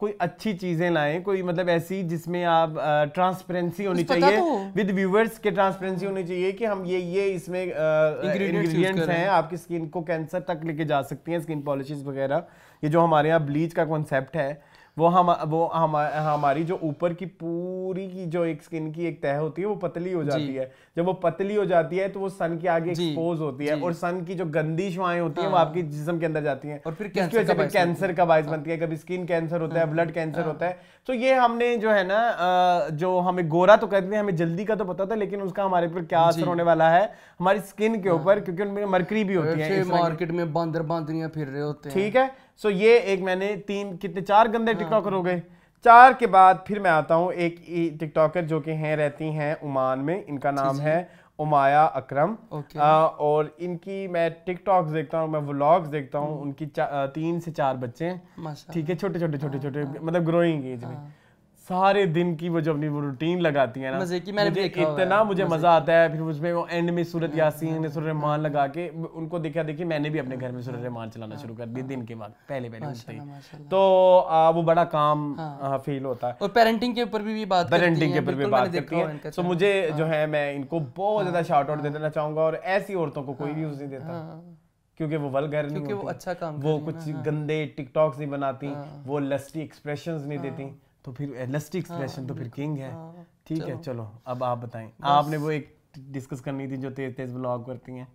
कोई अच्छी चीजें लाएं, कोई मतलब ऐसी जिसमें आप ट्रांसपेरेंसी होनी चाहिए विद व्यूअर्स के, ट्रांसपेरेंसी होनी चाहिए कि हम ये इसमें इंग्रेडिएंट्स हैं, आपकी स्किन को कैंसर तक लेके जा सकती हैं, स्किन पॉलिशेस वगैरह। ये जो हमारे यहाँ ब्लीच का कॉन्सेप्ट है वो हमारी जो ऊपर की पूरी की जो एक स्किन की एक तह होती है वो पतली हो जाती है। जब वो पतली हो जाती है तो वो सन के आगे एक्सपोज होती है और सन की जो गंदी शुआएं होती हैं वो आपके जिस्म के अंदर जाती हैं और फिर कैंसर का बायस बनती है। कभी स्किन कैंसर होता है, ब्लड कैंसर होता है। तो ये हमने जो है ना, जो हमें गोरा तो कहते हैं, हमें जल्दी का तो पता था, लेकिन उसका हमारे ऊपर क्या असर होने वाला है हमारी स्किन के ऊपर, क्योंकि उनमें मरकरी भी होती है। मार्केट में बांदर बांदरियां फिर रहे होते हैं। ठीक है, सो ये एक मैंने 4 गंदे टिकटॉकर हो गए। 4 के बाद फिर मैं आता हूँ एक टिकटॉकर जो कि रहती हैं ओमान में। इनका नाम है उमाया अकरम। और इनकी मैं टिकटॉक देखता हूँ, मैं व्लॉग्स देखता हूँ। उनकी 3 से 4 बच्चे हैं, ठीक है, छोटे मतलब ग्रोइंग एज में। सारे दिन की वो जो अपनी वो रूटीन लगाती है ना, मुझे इतना मुझे मजा आता है। फिर उसमें वो एंड में सूरत यासीन, सूरत रहमान लगा के उनको देखी मैंने भी अपने घर में सूरत रहमान चलाना शुरू कर दी दिन के बाद, पहले उठते ही। तो वो बड़ा काम फील होता है। और पेरेंटिंग के ऊपर भी बात करती है। तो मुझे जो है मैं इनको बहुत ज्यादा शाउट आउट देना चाहूंगा। और ऐसी औरतों को कोई भी यूज नहीं देता, क्योंकि वो वल्गर नहीं होती, वो अच्छा काम, वो कुछ गंदे टिकटॉक्स नहीं बनाती, वो लस्टी एक्सप्रेशंस नहीं देती। तो फिर लस्टी एक्सप्रेशन तो फिर किंग है। ठीक है, चलो अब आप बताएं। आपने वो एक डिस्कस करनी थी जो तेज व्लॉग करती हैं।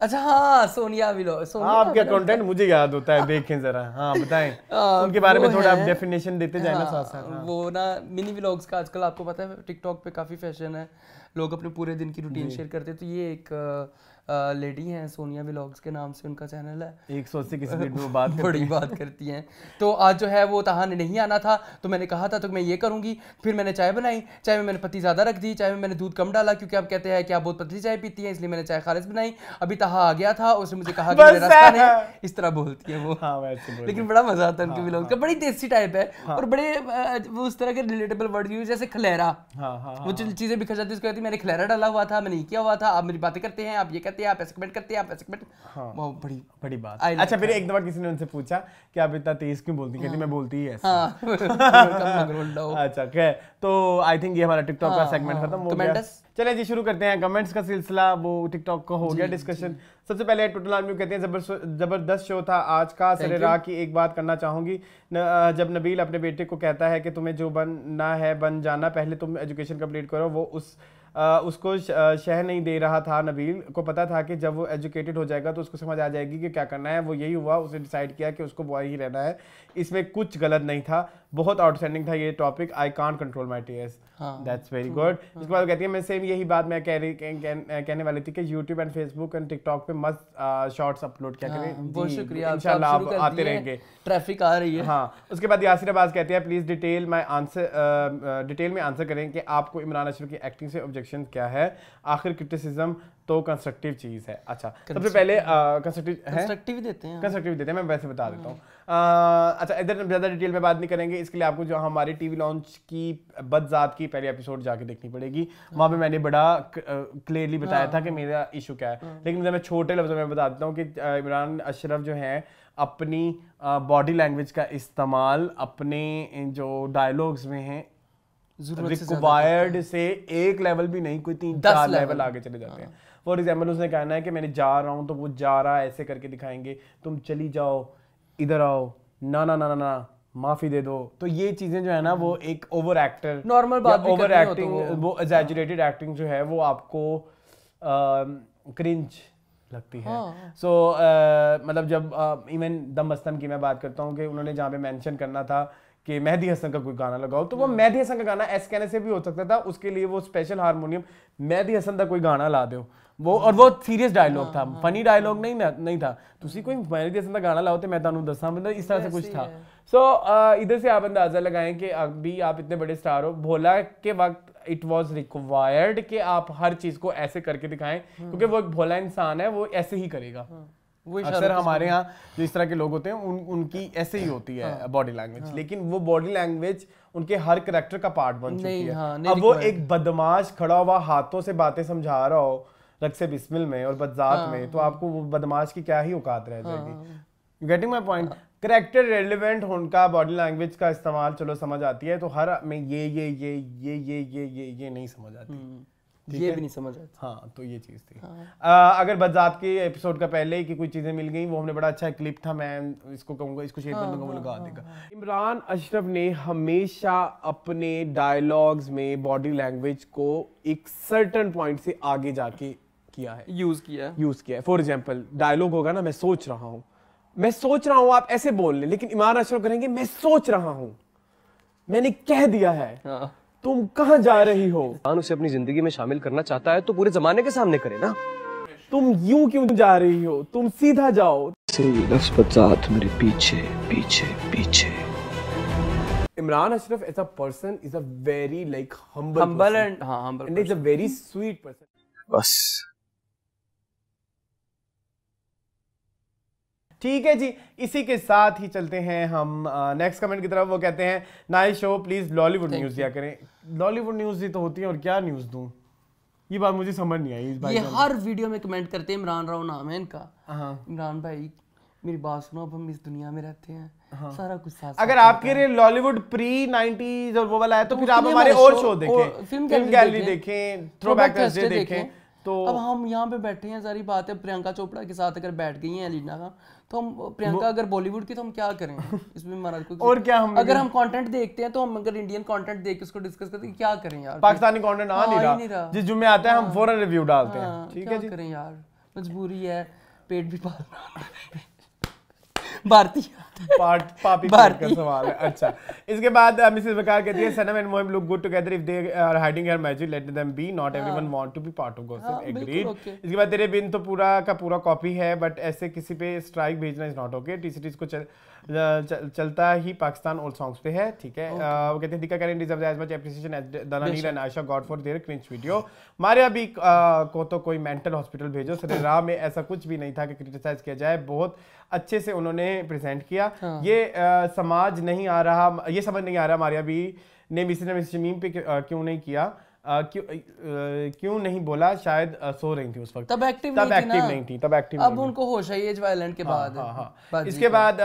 अच्छा हाँ, सोनिया व्लॉग। आपका कंटेंट मुझे याद होता है, देखें जरा। हाँ बताएं उनके बारे में थोड़ा आप डेफिनेशन देते जाए ना साथ साथ। वो ना मिनी व्लॉग्स का आजकल आपको पता है टिकटॉक पे काफी फैशन है, लोग अपने पूरे दिन की रूटीन शेयर करते हैं। तो ये एक लेडी हैं, सोनिया व्लॉग्स के नाम से उनका चैनल है। 180 की स्पीड में बात बड़ी बात करती हैं। तो आज जो है वो तहा ने नहीं आना था, तो मैंने कहा था तो मैं ये करूंगी। फिर मैंने चाय बनाई, चाय में मैंने पत्ती ज़्यादा रख दी, चाय में मैंने दूध कम डाला, क्योंकि आप कहते हैं कि आप बहुत पतली चाय पीती हैं, इसलिए मैंने चाय खालिस बनाई। अभी तहा आ गया था, उसने मुझे कहा कि मेरे रास्ता नहीं, इस तरह बोलती है वो। लेकिन बड़ा मजा आता है उनके व्लॉग का, बड़ी देसी टाइप है। और बड़े वो उस तरह के रिलेटेबल वर्ड यूज, जैसे खलेरा, वो चीजें बिखर जाती है, उसको कहती है मैंने खलेरा डाला हुआ था, मैंने ये किया हुआ था, आप मेरी बातें करते हैं, आप ये कहते हैं, आप ऐसे कमेंट करते हैं, आप ऐसे कमेंट। हाँ, बड़ी बात। अच्छा, फिर एक दफा किसी ने उनसे पूछा कि आप इतना तेज क्यों बोलती? कहती मैं बोलती ही ऐसे। अच्छा, क्या तो आई थिंक ये हमारा टिकटॉक का सेगमेंट खत्म हो गया। चलिए जी, शुरू करते हैं कमेंट्स का सिलसिला। वो टिकटॉक का हो गया डिस्कशन। सबसे पहले टोटल आर्मी कहते हैं जबरदस्त शो था आज का। सरेरा की एक बात करना चाहूंगी, जब नबील अपने बेटे को कहता है कि तुम्हें जो बनना है बन जाना, पहले तुम एजुकेशन कंप्लीट करो, वो उस उसको शह नहीं दे रहा था। नबील को पता था कि जब वो एजुकेटेड हो जाएगा तो उसको समझ आ जाएगी कि क्या करना है। वो यही हुआ, उसने डिसाइड किया कि उसको बॉय ही रहना है। इसमें कुछ गलत नहीं था, बहुत आउटस्टैंडिंग था ये topic. I can't control my tears, that's very good. इसके बाद कहती है मैं सेम यही बात मैं कहने वाली थी कि YouTube and Facebook and TikTok पे मस्त शॉर्ट्स अपलोड क्या करें। बहुत शुक्रिया, इंशाल्लाह आप आते रहेंगे, ट्रैफिक आ रही है। हाँ, उसके बाद यासिर अब्बास कहते हैं प्लीज डिटेल में आंसर करें कि आपको इमरान अशरफ की एक्टिंग से ऑब्जेक्शन क्या है। आखिर क्रिटिसिज्म तो कंस्ट्रक्टिव चीज है। अच्छा, सबसे पहले कंस्ट्रक्टिव देते हैं, मैं वैसे बता देता हूँ। अच्छा, इधर ज़्यादा डिटेल में बात नहीं करेंगे, इसके लिए आपको जो हमारे टीवी लॉन्च की बदजात की पहली एपिसोड जाके देखनी पड़ेगी। वहाँ पे मैंने बड़ा क्लियरली बताया था कि मेरा इशू क्या है। लेकिन मैं छोटे लफ्ज़ों में बता देता हूँ कि इमरान अशरफ जो है अपनी बॉडी लैंग्वेज का इस्तेमाल अपने जो डायलॉग्स में है रिक्वायर्ड से एक लेवल भी नहीं, कोई 3-4 लेवल आगे चले जाते हैं। फॉर एग्जाम्पल उसने कहना है कि मैंने जा रहा हूँ तो वो जा रहा है ऐसे करके दिखाएंगे, तुम चली जाओ, इधर आओ, ना ना ना ना ना, माफी दे दो। तो ये चीजें जो है ना वो एक ओवर एक्टर नॉर्मल बात भी ओवर एक्टिंग, वो एग्जैजरेटेड एक्टिंग जो है वो आपको क्रिंज लगती है। सो मतलब जब इवन दम मस्तम की मैं बात करता हूँ कि उन्होंने जहाँ पे मेंशन करना था कि मेहदी हसन का कोई गाना लगाओ, तो वो मेहदी हसन का गाना ऐसे कहने से भी हो सकता था, उसके लिए वो स्पेशल हारमोनियम मेहदी हसन का कोई गाना ला दो वो, और वो सीरियस डायलॉग था, फनी डायलॉग नहीं था। तुसी कोई मेहदी हसन का गाना लाओ तो मैं तानू दसा, मतलब इस तरह से कुछ था। सो इधर से आप अंदाजा लगाएं कि अभी आप इतने बड़े स्टार हो, भोला के वक्त इट वॉज रिक्वायर्ड कि आप हर चीज को ऐसे करके दिखाएं, क्योंकि वो एक भोला इंसान है, वो ऐसे ही करेगा। अक्सर हमारे यहाँ जो इस तरह के लोग होते हैं उनकी ऐसे ही होती है बॉडी लैंग्वेज, लेकिन वो बॉडी लैंग्वेज उनके हर कैरेक्टर का पार्ट बन चुकी है। अब वो एक बदमाश खड़ा हुआ हाथों से बातें समझा रहा हो रक्से बिस्मिल में और बदजात में, तो आपको वो बदमाश की क्या ही औकात रह जाएगी। You getting my point? Character relevant उनका बॉडी लैंग्वेज का इस्तेमाल चलो समझ आती है, तो हर में ये नहीं समझ आती, ये भी नहीं समझ आती। हाँ, तो ये चीज थी। अगर बदजात के एपिसोड का पहले की कोई चीजें मिल गई, वो हमने बड़ा अच्छा क्लिप था, मैं इसको कहूंगा, इसको शेयर कर दूंगा, वो लगा देगा। इमरान अशरफ ने हमेशा अपने डायलॉग्स में बॉडी लैंग्वेज को एक सर्टेन पॉइंट से आगे जाके किया है, यूज किया है। फॉर एग्जाम्पल डायलॉग होगा ना, मैं सोच रहा हूँ, आप ऐसे बोल ले, लेकिन इमरान अशरफ करेंगे मैं सोच रहा हूँ, मैंने कह दिया है, तुम कहां जा रही हो। उसे अपनी जिंदगी में शामिल करना चाहता है तो पूरे जमाने के सामने करे ना। तुम यूं क्यों जा रही हो, तुम सीधा जाओ। मेरे पीछे पीछे पीछे। Imran Ashraf as a person is a very like humble and is a very sweet person. बस ठीक है जी, इसी के साथ ही चलते हैं हम नेक्स्ट कमेंट की तरफ। वो कहते हैं nice show, please Lollywood news दिया करें। लॉलीवुड न्यूज ही तो होती है, और क्या न्यूज दूं, ये बात मुझे समझ नहीं आई। इस भाई ये हर वीडियो में कमेंट करते हैं, इमरान राव नाम है इनका। इमरान भाई मेरी बात सुनो, अब हम इस दुनिया में रहते हैं, सारा कुछ साथ अगर आपके लिए लॉलीवुड प्री 90s और वो वाला है तो फिर आप हमारे और शो देखें, फिल्म गैलरी देखें, थ्रोबैक थर्सडे देखें। तो अब हम यहाँ पे बैठे हैं, सारी बात है प्रियंका चोपड़ा के साथ अगर बैठ गई हैं अलीना का, तो हम प्रियंका अगर बॉलीवुड की, तो हम क्या करें इसमें हमारा कोई और क्या, हम अगर हम कंटेंट देखते हैं तो हम अगर इंडियन कंटेंट देख के उसको डिस्कस करते हैं, क्या करें यार, पाकिस्तानी कंटेंट आ नहीं रहा, जिस जुम्मे आता है हम फौरन रिव्यू डालते हैं। ठीक है जी, करें यार, मजबूरी है, पेट भी पालना। भारतीय पापी का सवाल है। अच्छा, इसके बाद मिसेस बकार कहती है Sanam and Mohib look good together if they are hiding here magic let them be, not everyone want to be part of gossip, agreed. इसके बाद तेरे बिन तो पूरा का पूरा कॉपी है, बट ऐसे किसी पे स्ट्राइक भेजना इज नॉट ओके। टीसीटीज को चलता ही पाकिस्तान ओल्ड सॉन्ग्स पे है, ठीक है। वो कहते हैं दीका can deserve as much appreciation as Dananeer and Ayesha got for their cringe video. Maria भी को तो कोई मेंटल हॉस्पिटल भेजो, सरे राह में ऐसा कुछ भी नहीं था कि क्रिटिसाइज किया जाए, बहुत अच्छे से उन्होंने प्रेजेंट किया। ये समाज नहीं आ रहा, ये समझ नहीं आ रहा मारिया भी ने मिसेस शमीम पे क्यों नहीं किया, क्यों नहीं बोला, शायद सो रही थी उस वक्त, तब एक्टिव नहीं थी। अब उनको होश है एज वायलेंट के बाद। इसके बाद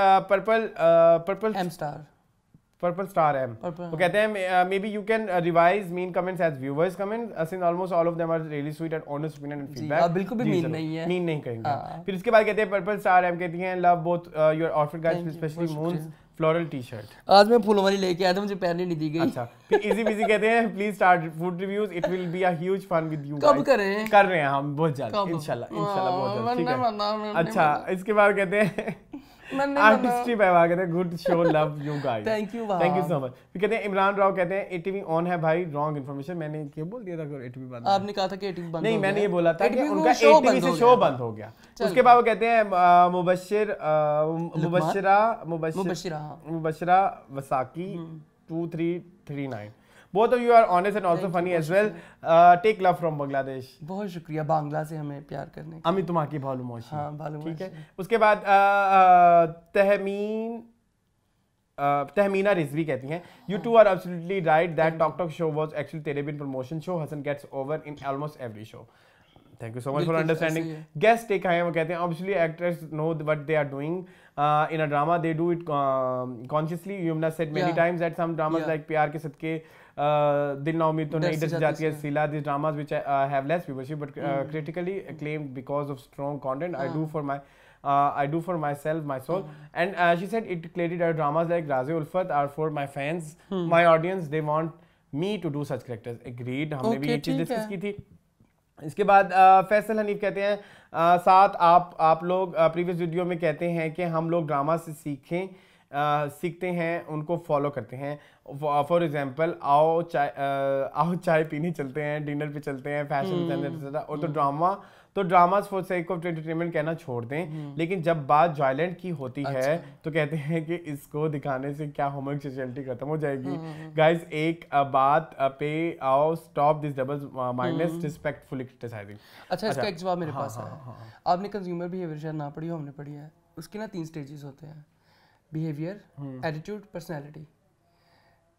पर्पल स्टार एम वो कहते हैं maybe you can revise mean comments as viewers comment since almost all of them are really sweet and honest opinion and feedback. बिल्कुल भी मीन नहीं है, मीन नहीं कहेंगे। फिर इसके बाद कहते हैं पर्पल स्टार एम कहती हैं love both your outfit guys specially moons floral T shirt. आज मैं फूलों वाली लेके आया था, मुझे पहनने नहीं दी गई। अच्छा, फिर इजी बिजी कहते हैं please start food reviews, it will be a huge fun with you. कब करें? कर रहे हैं हम बहुत जल्द इंशाल्लाह बहुत जल्द, ठीक है। अच्छा, इसके बाद कहते हैं आर्टिस्ट्री पे कहते हैं good show, love you guys, thank you so much. फिर कहते हैं इमरान राव कहते हैं एटीवी ऑन है भाई, रॉन्ग इन्फॉर्मेशन। मैंने क्या बोल दिया था कि एटीवी बंद? आपने कहा था कि एटीवी बंद नहीं, मैंने ये बोला था कि उनका एटीवी से शो बंद हो गया। उसके बाद वो कहते हैं Mubashira वसाकी 2339, both of you are honest and also funny as well. Take love from Bangladesh. बहुत शुक्रिया बांग्ला से हमें प्यार करने का। अमी तुम्हारी भालू मौसी। हाँ, भालू मौसी। ठीक है। उसके बाद तहमीना रिजवी कहती हैं you two are absolutely right that Talk show was actually Telebin promotion show. Hassan gets over in almost every show. Thank you so much for understanding. Guest take आए हैं, वो कहते हैं obviously actors know what they are doing in a drama, they do it consciously. Yumna said many times that some dramas like प्यार के सदके दिल ना उम्मीद तो नहीं डर जाती है सीला, these dramas which have less viewership but critically acclaimed because of strong content. I do for myself, my soul. And she said it clearly that dramas like Razi Ulfat are for my fans, my audience. They want me to do such characters. Agreed. हमने भी ये चीज़ discuss की थी। इसके बाद फैसल हनीफ कहते हैं साथ आप लोग प्रीवियस वीडियो में कहते हैं कि हम लोग ड्रामा से सीखते हैं, उनको फॉलो करते हैं। फॉर एग्जांपल आओ चाय पीने चलते हैं, डिनर पे चलते हैं, फैशन और तो dramas for sake of entertainment कहना छोड़ दें। लेकिन जब बात जॉयलेंट की होती है तो कहते हैं कि इसको दिखाने से क्या होमोसेक्सुअलिटी खत्म हो जाएगी। गाइस एक बात पे आओ, stop this double mindness disrespectful criticizing. अच्छा, इसका एक जवाब मेरे पास है। आपने कंज्यूमर बिहेवियर शायद ना पढ़ी हो, हमने पढ़ी है। उसके ना 3 स्टेजेस होते हैं, बिहेवियर, एटीट्यूड, पर्सनैलिटी।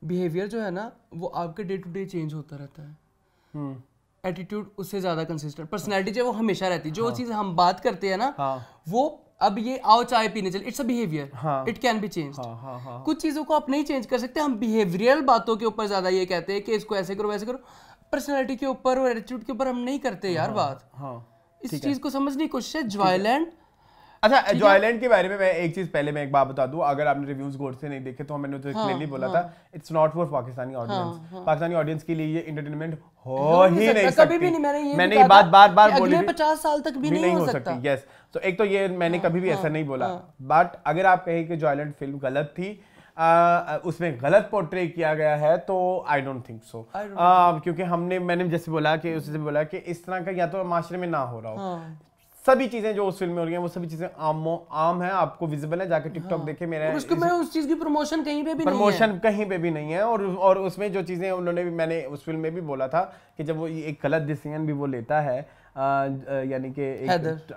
बिहेवियर जो है ना वो आपके डे टू डे चेंज होता रहता है। एटीट्यूड उससे ज्यादा कंसिस्टेंट। पर्सनैलिटी जो वो हमेशा रहती है। जो चीज हम बात करते हैं ना वो अब ये आओ चाय पीने चले, it's a behaviour, it can be change. कुछ चीजों को आप नहीं चेंज कर सकते। हम बिहेवियरल बातों के ऊपर ज्यादा ये कहते हैं कि इसको ऐसे करो वैसे करो। पर्सनैलिटी के ऊपर और एटीट्यूड के ऊपर हम नहीं करते यार बात। इस चीज को समझने की कोशिश है। जॉयलैंड अच्छा, जॉयलैंड के बारे में मैं एक चीज पहले मैं एक बात बता दूं, अगर आपने रिव्यूज गौर से नहीं देखे तो मैंने तो क्लियरली बोला था it's not for Pakistani audience. Pakistani audience के लिए ये एंटरटेनमेंट हो ही नहीं सकती। कभी भी नहीं, मैंने ये बात बार बोली, अगले 50 साल तक भी नहीं हो सकती। यस, तो एक तो ये मैंने कभी भी ऐसा नहीं बोला। बट अगर आप कहें कि जॉयलैंड फिल्म गलत थी, उसमें गलत पोर्ट्रे किया गया है, तो आई डोंट थिंक सो। क्योंकि मैंने जैसे बोला कि उससे बोला कि इस तरह का या तो माशरे में ना हो रहा हो। सभी चीजें जो उस फिल्म में हो रही हैं वो सभी चीजें आम है, आपको विजिबल है, जाके टिकटॉक देखे। मेरे उस चीज की प्रमोशन कहीं पे भी नहीं है। और उसमें जो चीजें उन्होंने भी, मैंने उस फिल्म में भी बोला था कि जब वो एक गलत डिसीजन भी वो लेता है, यानी कि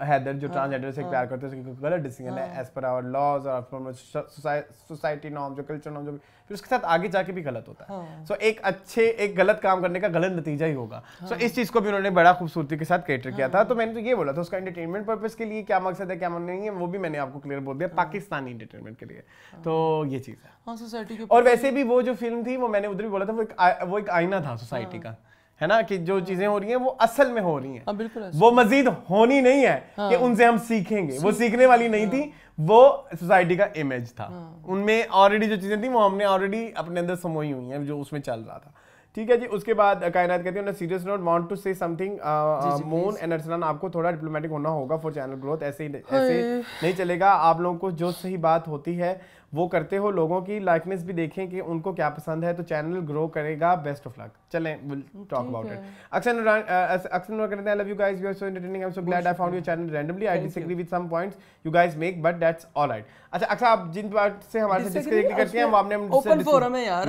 हैदर जो ट्रांसजेंडर से प्यार करते हैं, गलत डिसीजन है एज पर आवर लॉज और सोसाइटी नॉर्म, जो कल्चर नॉर्म, जो फिर उसके साथ आगे जाके भी गलत होता है। सो एक गलत काम करने का गलत नतीजा ही होगा। सो इस चीज को भी उन्होंने बड़ा खूबसूरती के साथ कैटर किया था। तो मैंने तो ये बोला था उसका एंटरटेनमेंट पर्पस के लिए क्या मकसद है क्या नहीं है वो भी मैंने आपको क्लियर बोल दिया, पाकिस्तानी एंटरटेनमेंट के लिए। तो ये चीज है सोसाइटी के। और वैसे भी वो जो फिल्म थी वो मैंने उधर भी बोला था वो एक आईना था सोसाइटी का, है ना, कि जो चीजें हो रही हैं वो असल में हो रही हैं। बिल्कुल, वो मजीद होनी नहीं है कि उनसे हम सीखेंगे, वो सीखने वाली नहीं थी, वो सोसाइटी का इमेज था। उनमें ऑलरेडी जो चीजें थी वो हमने ऑलरेडी अपने अंदर समोई हुई हैं जो उसमें चल रहा था। ठीक है जी। उसके बाद कायनात कहती है serious note want to say something Moon and Arsalan, आपको थोड़ा डिप्लोमेटिक होना होगा फॉर चैनल ग्रोथ। ऐसे नहीं चलेगा। आप लोगों को जो सही बात होती है वो करते हो, लोगों की लाइकनेस भी देखें कि उनको क्या पसंद है, तो चैनल ग्रो करेगा। Best of luck. चलें, विल टॉक अबाउट इट। अक्सर कहते हैं I love you guys, you are so entertaining, I am so glad I found your channel randomly, I disagree with some points you guys make but that's alright. अच्छा अक्सर आप जिन बात से हमारे से डिस्कस करते हैं वो आपने ओपन फोरम है यार,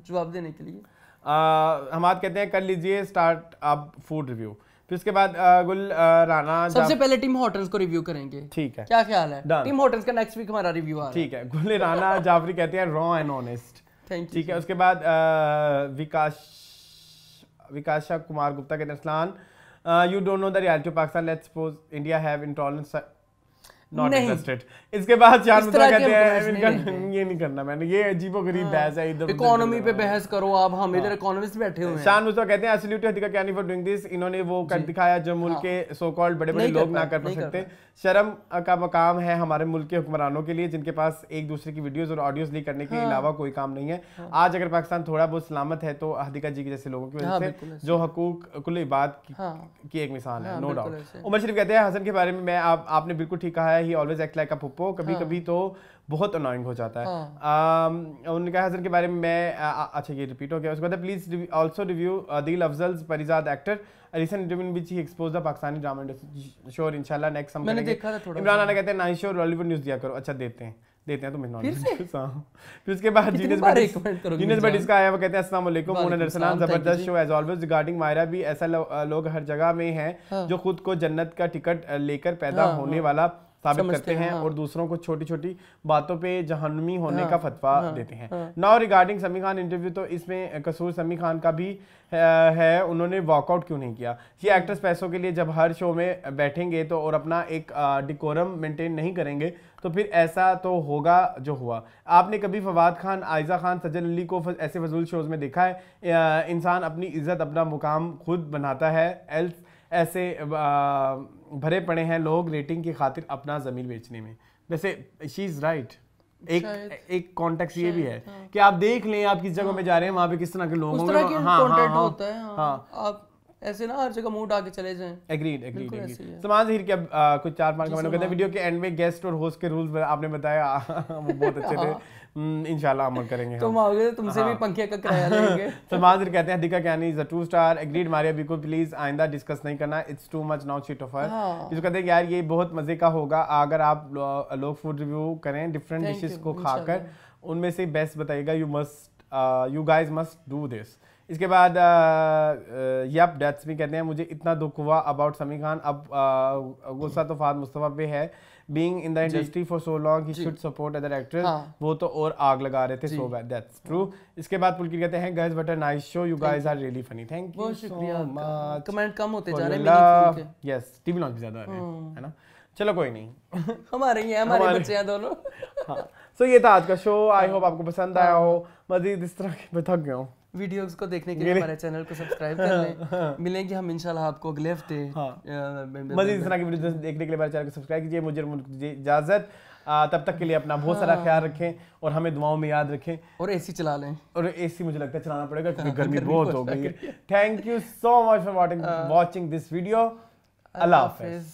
जवाब देने के लिए। हमाद कहते हैं कर लीजिए स्टार्ट अब फूड रिव्यू। फिर उसके बाद गुल राना सबसे पहले टिम हॉर्टन्स को रिव्यू करेंगे। ठीक है, क्या ख्याल है? टिम हॉर्टन्स का नेक्स्ट वीक हमारा रिव्यू आ रहा है। ठीक है। गुल राना जाफरी कहते हैं raw and honest. Thank you. ठीक है। उसके बाद विकाशा कुमार गुप्ता कहते हैं Aslan you don't know the reality of Pakistan, let's suppose India have intolerance. Not interested. इसके बाद शान मुस्तफा कहते हैं ये नहीं करना मैंने, ये अजीबोगरीब बहस है, इधर इकोनॉमी पे बहस करो आप, हम इधर इकोनॉमिस्ट बैठे हुए हैं। शान मुस्तफा कहते हैं absolutely Hadiqa Kiani for doing this, इन्होंने वो कर दिखाया जो मुल्क के सो कॉल्ड बड़े-बड़े लोग ना कर सकते। शर्म का मकाम है हमारे मुल्क के हुक्मरानों के लिए जिनके पास एक दूसरे की वीडियोस और ऑडियोज लीक करने के अलावा कोई काम नहीं है। आज अगर पाकिस्तान थोड़ा बहुत सलामत है तो हदीका जी के जैसे लोगों की वजह से जो हकूक कुल इबाद की एक मिसाल है, नो डाउट। उमर शरीफ कहते हैं हसन के बारे में मैं आपने बिल्कुल ठीक कहा है, he always act like a puppo, कभी कभी तो बहुत अनोइंग हो जाता है। उन्होंने कहा हसन के बारे में मैं अच्छा ये रिपीट हो गया। उसके बाद प्लीज आल्सो रिव्यू दिल अफजल्स Parizaad actor recent interview in which he exposed the Pakistani drama industry. Sure इंशाल्लाह नेक्स्ट हम करेंगे। इमरान खान कहते हैं नाइस शो रॉलीवुड न्यूज़ दिया करो। अच्छा देते हैं तो मैं फिर उसके बाद जीनियस बट इसका आया वो कहते हैं अस्सलाम वालेकुम मुनसलाम जबरदस्त show as always regarding Maira भी ऐसा लोग हर जगह में हैं जो खुद को जन्नत का टिकट लेकर पैदा होने वाला साबित करते हैं और दूसरों को छोटी छोटी बातों पे जहन्नमी होने का फतवा देते हैं। नाउ रिगार्डिंग समी खान इंटरव्यू, तो इसमें कसूर समी खान का भी है, उन्होंने वॉकआउट क्यों नहीं किया। ये एक्टर्स पैसों के लिए जब हर शो में बैठेंगे तो और अपना एक डिकोरम मेंटेन नहीं करेंगे तो फिर ऐसा तो होगा जो हुआ। आपने कभी फवाद खान, आयजा खान, सजल अली को ऐसे फजूल शोज में देखा है? इंसान अपनी इज्जत अपना मुकाम खुद बनाता है, एल्स ऐसे भरे पड़े हैं लोग रेटिंग की खातिर अपना ज़मीर बेचने में। वैसे शी इज़ राइट। एक कॉन्टेक्स्ट ये भी है कि आप देख लें आप किस जगह में जा रहे हैं, वहाँ पे किस तरह के लोग होंगे। होता है आप ऐसे ना हर जगह मुंह उठा के चले जाएं। एग्रीड। समाज हिर के कुछ 4-5 कमेंट कहते हैं वीडियो के एंड में गेस्ट और होस्ट के रूल्स आपने बताया वो बहुत अच्छे थे, इंशाल्लाह अमल करेंगे। तुम आओगे तो तुमसे भी पंखे का किराया लेंगे। समाज हिर कहते हैं Hadiqa Kiani is a true star. Agreed Maria बिल्कुल, प्लीज आइंदा डिस्कस नहीं करना, it's too much now shit of her. इसको कहते हैं यार ये बहुत मजे का होगा अगर आप लोग फूड रिव्यू करें डिफरेंट डिशेस को खाकर, उनमें से बेस्ट बताइएगा। You guys must do this. इसके बाद यप डेट्स भी कहते हैं मुझे इतना दुख हुआ अबाउट समी खान, अब गुस्सा तो फहद मुस्तफा पे है। Being in the industry for so long he should support other actors. वो तो और आग लगा रहे थे, सो दैट्स ट्रू। इसके बाद पुलकिर कहते हैं guys what a nice show, you guys are really funny, thank you so much. Comment कम होते जा रहे हैं, यस टीवी लॉन्च भी ज्यादा आ रहे हैं, है ना। चलो कोई नहीं, हमारे ही हैं, हमारे बच्चे हैं दोनों। हाँ, सो ये था आज का शो। आई होप आपको पसंद आया हो। मजीद इस तरह के मैं थक गया हूँ वीडियोस को देखने के लिए हमारे चैनल को सब्सक्राइब कर लें। मिलेंगे हम इंशाल्लाह आपको अगले हफ्ते। मजीद इस तरह की वीडियोस देखने के लिए हमारे चैनल को सब्सक्राइब कीजिए। मुझे इजाजत, तब तक के लिए अपना बहुत सारा ख्याल रखें और हमें दुआओं में याद रखें और एसी चला लें। और एसी मुझे लगता है चलाना पड़ेगा क्योंकि गर्मी बहुत हो गई है। Thank you so much for watching this video. अल्लाह हाफिज़।